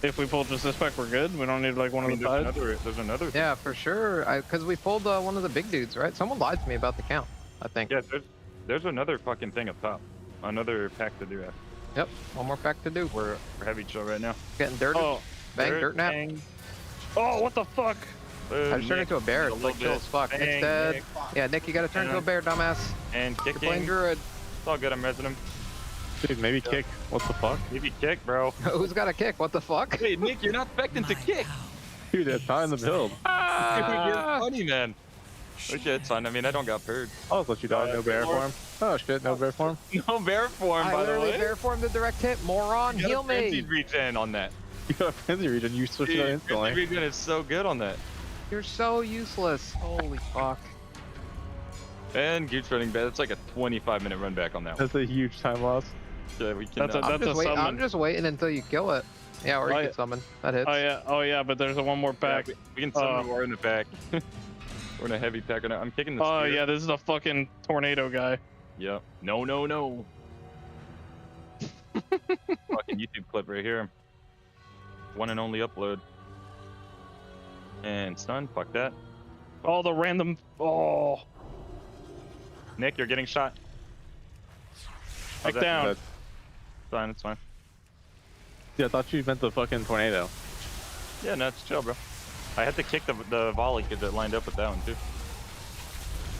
[SPEAKER 7] If we pull just this pack, we're good. We don't need like one
[SPEAKER 9] I mean,
[SPEAKER 7] of the sides.
[SPEAKER 9] there's another.
[SPEAKER 8] Yeah, for sure. Because we pulled one of the big dudes, right? Someone lied to me about the count, I think.
[SPEAKER 9] Yeah, there's another fucking thing up top. Another pack to do.
[SPEAKER 8] Yep. One more pack to do.
[SPEAKER 9] We're heavy chill right now.
[SPEAKER 8] Getting dirty.
[SPEAKER 7] Oh,
[SPEAKER 8] Bang, dirt nap.
[SPEAKER 9] Bang.
[SPEAKER 7] oh, what the fuck?
[SPEAKER 8] I just turned into a bear.
[SPEAKER 9] a
[SPEAKER 8] It's like
[SPEAKER 9] little
[SPEAKER 8] chill
[SPEAKER 9] bit.
[SPEAKER 8] as fuck.
[SPEAKER 9] Bang,
[SPEAKER 8] Nick's dead.
[SPEAKER 9] Nick.
[SPEAKER 8] Yeah, Nick, you gotta turn into a bear, dumbass.
[SPEAKER 9] And
[SPEAKER 8] You're playing
[SPEAKER 9] kicking.
[SPEAKER 8] druid.
[SPEAKER 9] It's all good. I'm resing him.
[SPEAKER 10] Dude, maybe kick. What the fuck?
[SPEAKER 9] Maybe kick, bro.
[SPEAKER 8] Who's got a kick? What the fuck?
[SPEAKER 9] Hey, Nick, you're not expecting to kick.
[SPEAKER 10] Dude, that's not in the build.
[SPEAKER 9] Dude, you're funny, man. Okay, it's fine. I mean, I don't got purged.
[SPEAKER 10] I'll let you die. No bear form. Oh shit, no bear form.
[SPEAKER 9] No bear form,
[SPEAKER 8] I
[SPEAKER 9] by the
[SPEAKER 8] literally
[SPEAKER 9] way.
[SPEAKER 8] bear formed the direct hit. Moron,
[SPEAKER 9] You got
[SPEAKER 8] heal
[SPEAKER 9] a frenzied
[SPEAKER 8] me.
[SPEAKER 9] reach in on that.
[SPEAKER 10] You got a frenzy region, you switch it out
[SPEAKER 9] Dude,
[SPEAKER 10] instantly.
[SPEAKER 9] frenzied region is so good on that.
[SPEAKER 8] You're so useless. Holy fuck.
[SPEAKER 9] And Gooch running back. It's like a 25-minute run back on that one.
[SPEAKER 10] That's a huge time loss.
[SPEAKER 9] Yeah, we can.
[SPEAKER 7] That's a-
[SPEAKER 8] I'm just,
[SPEAKER 7] summon.
[SPEAKER 8] I'm just waiting until you kill it. Yeah, or you
[SPEAKER 7] Oh,
[SPEAKER 8] can
[SPEAKER 7] yeah.
[SPEAKER 8] summon. That hits.
[SPEAKER 7] Oh yeah, but there's a one more pack.
[SPEAKER 9] we can summon more in the pack. We're in a heavy pack right now. I'm kicking the
[SPEAKER 7] Oh
[SPEAKER 9] spear.
[SPEAKER 7] yeah, this is a fucking tornado guy.
[SPEAKER 9] Yep. No. Fucking YouTube clip right here. One and only upload. And stun. Fuck that.
[SPEAKER 7] All the random. Oh,
[SPEAKER 9] Nick, you're getting shot.
[SPEAKER 7] back
[SPEAKER 9] that?
[SPEAKER 7] down.
[SPEAKER 10] But,
[SPEAKER 9] Fine, it's fine.
[SPEAKER 10] yeah, I thought you meant the fucking tornado.
[SPEAKER 9] Yeah, no, it's chill, bro. I had to kick the volley because it lined up with that one too.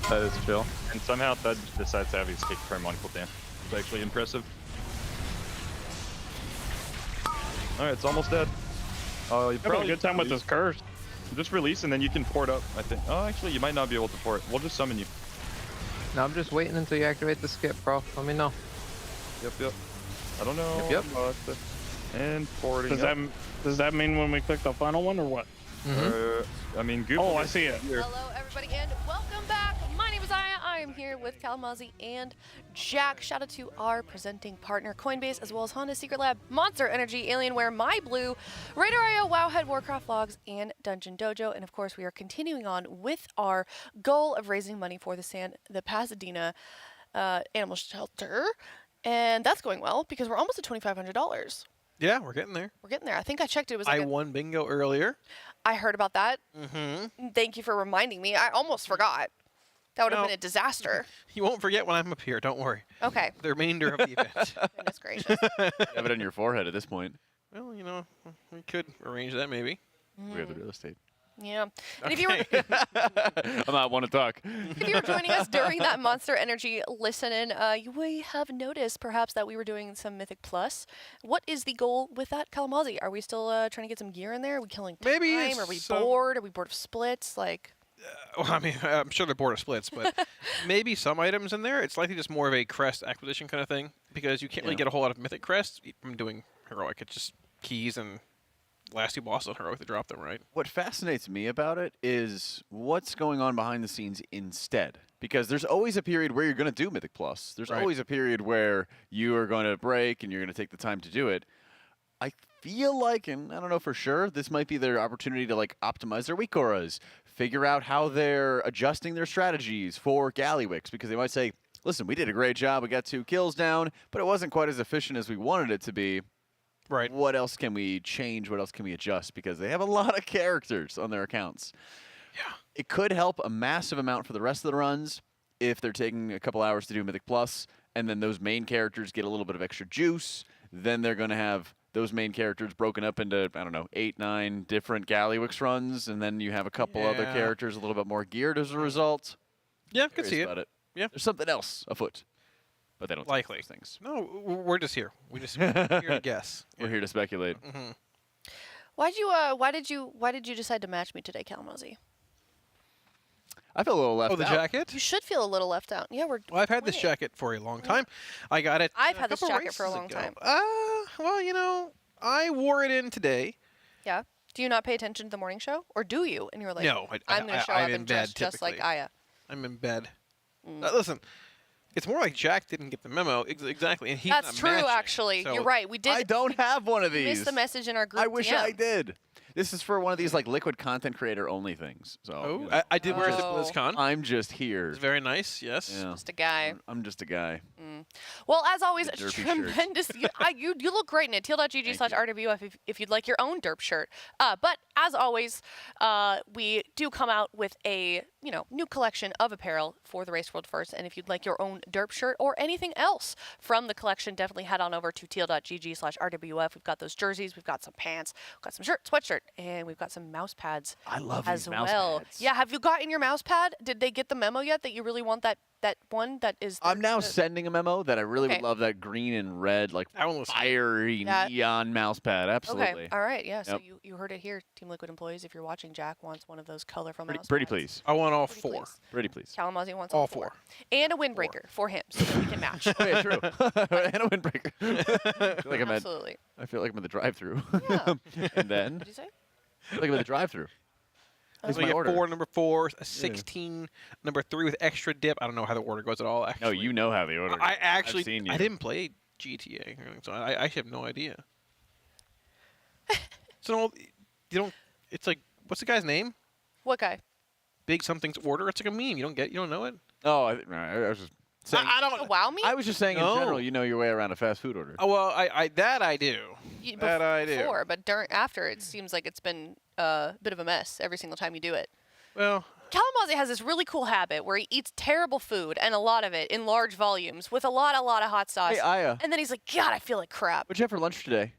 [SPEAKER 10] That is chill.
[SPEAKER 9] And somehow Thud decides to have his kick per monocle down. It's actually impressive. Alright, it's almost dead. Oh, you
[SPEAKER 7] Having a good time with this curse.
[SPEAKER 9] Just release and then you can port up, I think. Oh, actually, you might not be able to port. We'll just summon you.
[SPEAKER 8] No, I'm just waiting until you activate the skip, bro. Let me know.
[SPEAKER 9] Yep. I don't know.
[SPEAKER 8] Yep.
[SPEAKER 9] Importing.
[SPEAKER 7] Does that mean when we click the final one or what?
[SPEAKER 9] I mean, Goop.
[SPEAKER 7] Oh, I see it.
[SPEAKER 11] Hello, everybody, and welcome back. My name is Aya. I am here with Kalamazoo and Jack. Shout out to our presenting partner, Coinbase, as well as Honda Secret Lab, Monster Energy, Alienware, MyBlue, RaiderIO, Wowhead, Warcraft Logs, and DungeonDojo. And of course, we are continuing on with our goal of raising money for the Pasadena Animal Shelter. And that's going well because we're almost at $2,500.
[SPEAKER 12] Yeah, we're getting there.
[SPEAKER 11] We're getting there. I think I checked it was like
[SPEAKER 12] I won bingo earlier.
[SPEAKER 11] I heard about that.
[SPEAKER 12] Mm-hmm.
[SPEAKER 11] Thank you for reminding me. I almost forgot. That would have been a disaster.
[SPEAKER 12] You won't forget when I'm up here. Don't worry.
[SPEAKER 11] Okay.
[SPEAKER 12] The remainder of the event.
[SPEAKER 11] Goodness gracious.
[SPEAKER 13] You have it on your forehead at this point.
[SPEAKER 12] Well, you know, we could arrange that maybe.
[SPEAKER 13] We have the real estate.
[SPEAKER 11] Yeah. And if you were
[SPEAKER 13] I'm not one to talk.
[SPEAKER 11] if you were joining us during that Monster Energy listen-in, you may have noticed perhaps that we were doing some Mythic Plus. What is the goal with that, Kalamazoo? Are we still trying to get some gear in there? Are we killing time?
[SPEAKER 12] Maybe
[SPEAKER 11] Are we bored? Are we bored of splits? Like.
[SPEAKER 12] Well, I mean, I'm sure they're bored of splits, but maybe some items in there. It's likely just more of a crest acquisition kind of thing because you can't really get a whole lot of Mythic crests from doing heroic. It's just keys and last two bosses on heroic to drop them, right?
[SPEAKER 13] What fascinates me about it is what's going on behind the scenes instead. Because there's always a period where you're going to do Mythic Plus. There's always a period where you are going to break and you're going to take the time to do it. I feel like, and I don't know for sure, this might be their opportunity to like optimize their weak auras, figure out how they're adjusting their strategies for Gallywix, because they might say, listen, we did a great job, we got 2 kills down, but it wasn't quite as efficient as we wanted it to be.
[SPEAKER 12] Right.
[SPEAKER 13] What else can we change? What else can we adjust? Because they have a lot of characters on their accounts.
[SPEAKER 12] Yeah.
[SPEAKER 13] It could help a massive amount for the rest of the runs if they're taking a couple hours to do Mythic Plus, and then those main characters get a little bit of extra juice. Then they're going to have those main characters broken up into, I don't know, 8, 9 different Gallywix runs, and then you have a couple other characters a little bit more geared as a result.
[SPEAKER 12] Yeah, I could see
[SPEAKER 13] it.
[SPEAKER 12] Yeah.
[SPEAKER 13] There's something else afoot. But they don't
[SPEAKER 12] likely
[SPEAKER 13] those things.
[SPEAKER 12] No, we're just here. We're here to guess.
[SPEAKER 13] We're here to speculate.
[SPEAKER 12] Mm-hmm.
[SPEAKER 11] Why did you decide to match me today, Kalamazoo?
[SPEAKER 13] I feel a little left out.
[SPEAKER 12] Oh, the jacket?
[SPEAKER 11] You should feel a little left out. Yeah,
[SPEAKER 12] Well, I've had this jacket for a long time. I got it.
[SPEAKER 11] I've had this jacket for a long time.
[SPEAKER 12] Well, you know, I wore it in today.
[SPEAKER 11] Yeah. Do you not pay attention to the morning show, or do you? And you're like,
[SPEAKER 12] no,
[SPEAKER 11] I'm going to show up and dress just like Aya.
[SPEAKER 12] I'm in bed. Listen, it's more like Jack didn't get the memo exactly, and he's
[SPEAKER 11] That's
[SPEAKER 12] not
[SPEAKER 11] true,
[SPEAKER 12] matching,
[SPEAKER 11] actually.
[SPEAKER 12] so
[SPEAKER 11] You're right. We did.
[SPEAKER 13] I don't have one of
[SPEAKER 11] We
[SPEAKER 13] these.
[SPEAKER 11] missed the message in our group.
[SPEAKER 13] I wish
[SPEAKER 11] DM.
[SPEAKER 13] I did. This is for one of these like liquid content creator only things. So
[SPEAKER 12] Oh,
[SPEAKER 13] you know,
[SPEAKER 12] I did wear it at BlizzCon.
[SPEAKER 13] I'm just here.
[SPEAKER 12] It's very nice. Yes.
[SPEAKER 13] Yeah.
[SPEAKER 11] Just a guy.
[SPEAKER 13] I'm just a guy.
[SPEAKER 11] Well, as always,
[SPEAKER 13] The derpy
[SPEAKER 11] tremendous. You look great in it. Teal.gg/RWF if you'd like your own derp shirt. But as always, we do come out with a new collection of apparel for the Race World First. And if you'd like your own derp shirt or anything else from the collection, definitely head on over to teal.gg/RWF. We've got those jerseys, we've got some pants, we've got some shirt, sweatshirt, and we've got some mouse pads.
[SPEAKER 13] I love
[SPEAKER 11] as
[SPEAKER 13] these mouse
[SPEAKER 11] well.
[SPEAKER 13] pads.
[SPEAKER 11] Yeah, have you gotten your mouse pad? Did they get the memo yet that you really want that one that is?
[SPEAKER 13] I'm now sending a memo that I really would love that green and red, like fiery neon mouse pad. Absolutely.
[SPEAKER 11] Okay. All right. Yeah. So
[SPEAKER 13] Yep.
[SPEAKER 11] you heard it here, Team Liquid employees. If you're watching, Jack wants one of those colorful mouse
[SPEAKER 13] Pretty
[SPEAKER 11] pads.
[SPEAKER 13] please.
[SPEAKER 12] I want all
[SPEAKER 11] Pretty
[SPEAKER 12] 4.
[SPEAKER 11] please.
[SPEAKER 13] Pretty please.
[SPEAKER 11] Kalamazoo wants
[SPEAKER 12] all
[SPEAKER 11] all 4. And a windbreaker for him so that we can match.
[SPEAKER 13] Okay, true. And a windbreaker. I feel like
[SPEAKER 11] Absolutely.
[SPEAKER 13] I feel like I'm in the drive-through.
[SPEAKER 11] Yeah.
[SPEAKER 13] And then.
[SPEAKER 11] What did you say?
[SPEAKER 13] I feel like I'm in the drive-through.
[SPEAKER 12] So we get 4, number 4, a 16, number 3 with extra dip. I don't know how the order goes at all. Actually,
[SPEAKER 13] No, you know how the order.
[SPEAKER 12] I
[SPEAKER 13] goes.
[SPEAKER 12] actually
[SPEAKER 13] I've seen you.
[SPEAKER 12] I didn't play GTA, so I actually have no idea. So you don't. It's like, what's the guy's name?
[SPEAKER 11] What guy?
[SPEAKER 12] Big something's order. It's like a meme. You don't know it.
[SPEAKER 13] Oh, I was just saying.
[SPEAKER 12] I don't.
[SPEAKER 11] A wow me?
[SPEAKER 13] I was just saying in general, you know your way around a fast food order.
[SPEAKER 12] Oh well, I do. That I do.
[SPEAKER 11] Before, but after, it seems like it's been a bit of a mess every single time you do it.
[SPEAKER 12] Well,
[SPEAKER 11] Kalamazoo has this really cool habit where he eats terrible food, and a lot of it in large volumes with a lot of hot sauce.
[SPEAKER 13] Hey, Aya.
[SPEAKER 11] And then he's like, God, I feel like crap.
[SPEAKER 13] What'd you have for lunch today?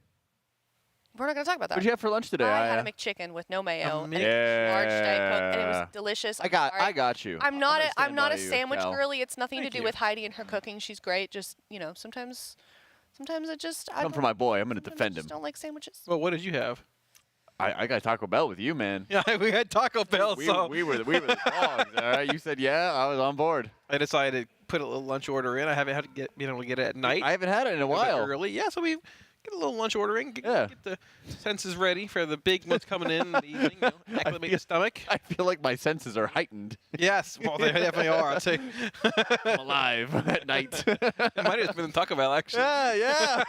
[SPEAKER 11] We're not going to talk about that.
[SPEAKER 13] What'd you have for lunch today,
[SPEAKER 11] I
[SPEAKER 13] Aya?
[SPEAKER 11] had a McChicken with no mayo and a
[SPEAKER 13] Yeah.
[SPEAKER 11] large Diet Coke, and it was delicious.
[SPEAKER 13] I got you.
[SPEAKER 11] I'm not a
[SPEAKER 13] you,
[SPEAKER 11] sandwich
[SPEAKER 13] Cal.
[SPEAKER 11] girly. It's nothing
[SPEAKER 13] Thank
[SPEAKER 11] to do
[SPEAKER 13] you.
[SPEAKER 11] with Heidi and her cooking. She's great. Just, sometimes it just...
[SPEAKER 13] Come for my boy. I'm going to
[SPEAKER 11] sometimes
[SPEAKER 13] defend
[SPEAKER 11] I just
[SPEAKER 13] him.
[SPEAKER 11] don't like sandwiches.
[SPEAKER 12] well, what did you have?
[SPEAKER 13] I got Taco Bell with you, man.
[SPEAKER 12] Yeah, we had Taco Bell.
[SPEAKER 13] We
[SPEAKER 12] so
[SPEAKER 13] were the dogs. All right, you said yeah. I was on board.
[SPEAKER 12] I decided to put a little lunch order in. I haven't had to been able to get it at night.
[SPEAKER 13] I haven't had it in a
[SPEAKER 12] bit
[SPEAKER 13] while.
[SPEAKER 12] early. Yeah, so we get a little lunch ordering.
[SPEAKER 13] Yeah.
[SPEAKER 12] Get the senses ready for the big ones coming in the evening. You know, acclimate the stomach.
[SPEAKER 13] I feel like my senses are heightened.
[SPEAKER 12] Yes, well, they definitely are. I'd say.
[SPEAKER 13] I'm alive at night.
[SPEAKER 12] It might have been Taco Bell, actually.
[SPEAKER 13] Yeah.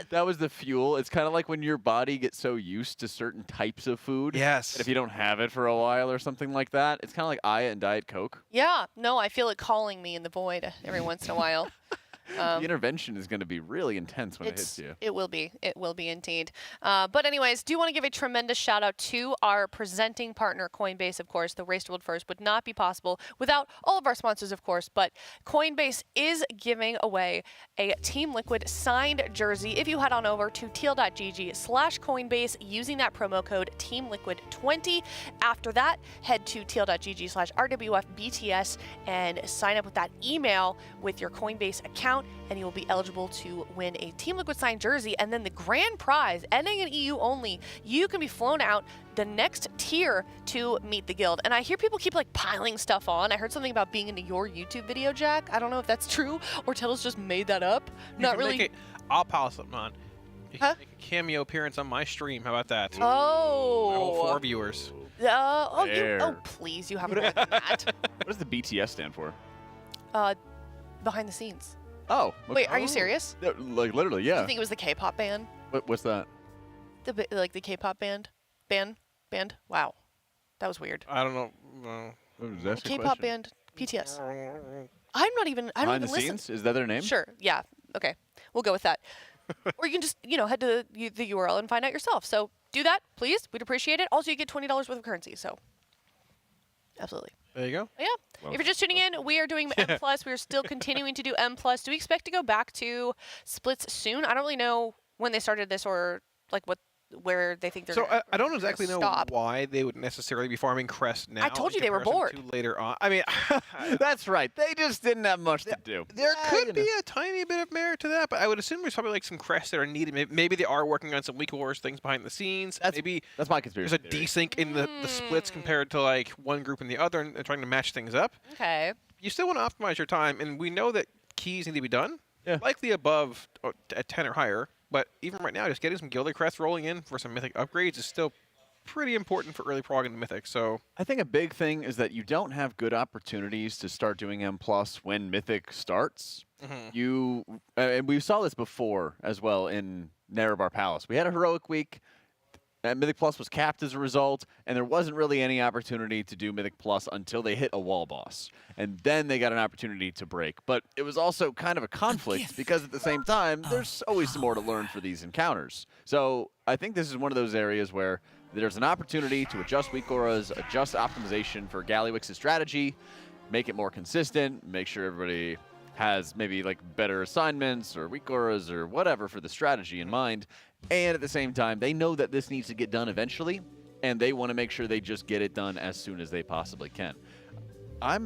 [SPEAKER 13] That was the fuel. It's kind of like when your body gets so used to certain types of food.
[SPEAKER 12] Yes.
[SPEAKER 13] And if you don't have it for a while or something like that, it's kind of like Aya and Diet Coke.
[SPEAKER 11] Yeah, no, I feel it calling me in the void every once in a while.
[SPEAKER 13] The intervention is going to be really intense when it hits you.
[SPEAKER 11] It will be. It will be indeed. But anyways, do want to give a tremendous shout out to our presenting partner, Coinbase, of course. The Race to World First would not be possible without all of our sponsors, of course. But Coinbase is giving away a Team Liquid signed jersey. If you head on over to teal.gg/Coinbase using that promo code TeamLiquid20. After that, head to teal.gg/RWFBTS and sign up with that email with your Coinbase account, and you will be eligible to win a Team Liquid signed jersey. And then the grand prize, ending in EU only, you can be flown out the next tier to meet the guild. And I hear people keep like piling stuff on. I heard something about being into your YouTube video, Jack. I don't know if that's true or Telos just made that up. Not really.
[SPEAKER 12] I'll pile something on. You can make a cameo appearance on my stream. How about that?
[SPEAKER 11] Oh.
[SPEAKER 12] My whole 4 viewers.
[SPEAKER 11] Please, you have more than that.
[SPEAKER 13] What does the BTS stand for?
[SPEAKER 11] Behind the scenes.
[SPEAKER 13] Oh. Okay.
[SPEAKER 11] Wait, are you serious?
[SPEAKER 13] No, like literally, yeah.
[SPEAKER 11] I think it was the K-pop band.
[SPEAKER 13] What's that?
[SPEAKER 11] The K-pop band. Band. Wow, that was weird.
[SPEAKER 12] I don't know.
[SPEAKER 11] K-pop band. BTS. I'm not even. I don't
[SPEAKER 13] Behind
[SPEAKER 11] even
[SPEAKER 13] the
[SPEAKER 11] listen.
[SPEAKER 13] scenes? Is that their name?
[SPEAKER 11] Sure. Yeah. Okay. We'll go with that. Or you can just head to the URL and find out yourself. So do that, please. We'd appreciate it. Also, you get $20 worth of currency. So absolutely.
[SPEAKER 12] There you go.
[SPEAKER 11] Yeah. If you're just tuning in, we are doing M+. We are still continuing to do M+. Do we expect to go back to splits soon? I don't really know when they started this or like where they think they're
[SPEAKER 12] So
[SPEAKER 11] gonna,
[SPEAKER 12] I don't exactly know
[SPEAKER 11] stop.
[SPEAKER 12] why they would necessarily be farming crest now.
[SPEAKER 11] I told
[SPEAKER 12] in
[SPEAKER 11] you they were
[SPEAKER 12] comparison
[SPEAKER 11] bored.
[SPEAKER 12] to later on. I mean,
[SPEAKER 13] That's right. They just didn't have much to do.
[SPEAKER 12] there could be a tiny bit of merit to that, but I would assume there's probably like some crests that are needed. Maybe they are working on some Week Wars things behind the scenes. Maybe
[SPEAKER 13] that's my conspiracy
[SPEAKER 12] there's a desync in the splits compared to like one group and the other, and trying to match things up.
[SPEAKER 11] Okay.
[SPEAKER 12] You still want to optimize your time, and we know that keys need to be done.
[SPEAKER 13] Yeah.
[SPEAKER 12] Likely above at 10 or higher. But even right now, just getting some Gilded Crests rolling in for some Mythic upgrades is still pretty important for early prog into Mythic. So
[SPEAKER 13] I think a big thing is that you don't have good opportunities to start doing M+ when Mythic starts. And we saw this before as well in Nerebar Palace. We had a heroic week. Mythic Plus was capped as a result, and there wasn't really any opportunity to do Mythic Plus until they hit a wall boss. And then they got an opportunity to break. But it was also kind of a conflict because at the same time, there's always some more to learn for these encounters. So I think this is one of those areas where there's an opportunity to adjust weak auras, adjust optimization for Gallywix's strategy, make it more consistent, make sure everybody has maybe like better assignments or weak auras or whatever for the strategy in mind. And at the same time, they know that this needs to get done eventually, and they want to make sure they just get it done as soon as they possibly can. I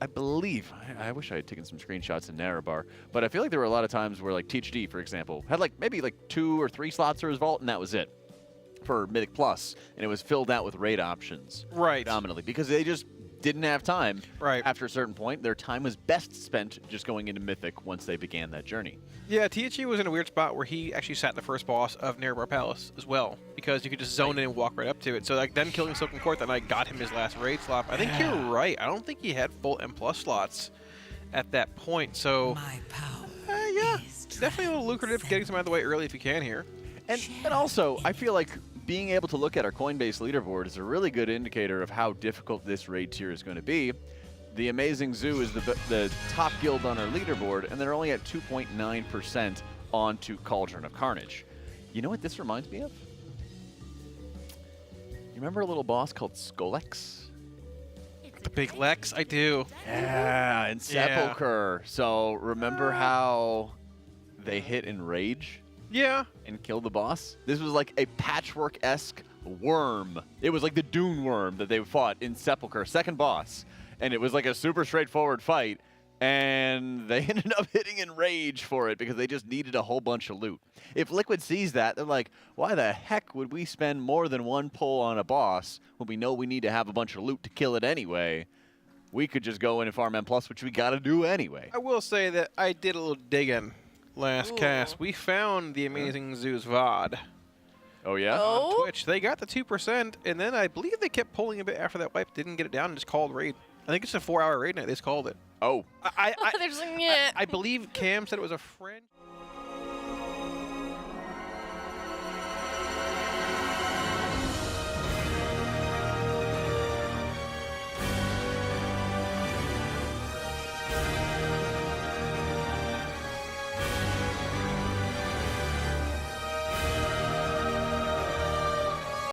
[SPEAKER 13] believe, I wish I had taken some screenshots in Nerebar, but I feel like there were a lot of times where like THD, for example, had like maybe like 2 or 3 slots for his vault, and that was it for Mythic Plus, and it was filled out with raid options.
[SPEAKER 12] Right.
[SPEAKER 13] Predominantly, because they just didn't have time.
[SPEAKER 12] Right.
[SPEAKER 13] After a certain point, their time was best spent just going into Mythic once they began that journey.
[SPEAKER 12] yeah, THE was in a weird spot where he actually sat the first boss of Nerebar Palace as well, because you could just zone in and walk right up to it. So like then killing Silken Court that night got him his last raid slot. I think you're right. I don't think he had full M+ slots at that point. So yeah, definitely a little lucrative getting some out of the way early if you can here.
[SPEAKER 13] And also, I feel like being able to look at our Coinbase leaderboard is a really good indicator of how difficult this raid tier is going to be. The Amazing Zoo is the top guild on our leaderboard, and they're only at 2.9% onto Cauldron of Carnage. You know what this reminds me of? You remember a little boss called Skolex?
[SPEAKER 12] The big Lex, I do.
[SPEAKER 13] Yeah, and Sepulcher. So remember how they hit Enrage?
[SPEAKER 12] Yeah.
[SPEAKER 13] And kill the boss? This was like a patchwork-esque worm. It was like the Dune worm that they fought in Sepulcher, second boss. And it was like a super straightforward fight. And they ended up hitting Enrage for it because they just needed a whole bunch of loot. If Liquid sees that, they're like, why the heck would we spend more than one pull on a boss when we know we need to have a bunch of loot to kill it anyway? We could just go in and farm M+, which we got to do anyway.
[SPEAKER 12] I will say that I did a little digging last cast. We found the Amazing Zeus VOD
[SPEAKER 13] Oh yeah.
[SPEAKER 12] on Twitch. They got the 2%, and then I believe they kept pulling a bit after that wipe. Didn't get it down and just called raid. I think it's a 4-hour raid night. They just called it.
[SPEAKER 13] Oh.
[SPEAKER 11] They're just like, yeah.
[SPEAKER 12] I believe Cam said it was a friend.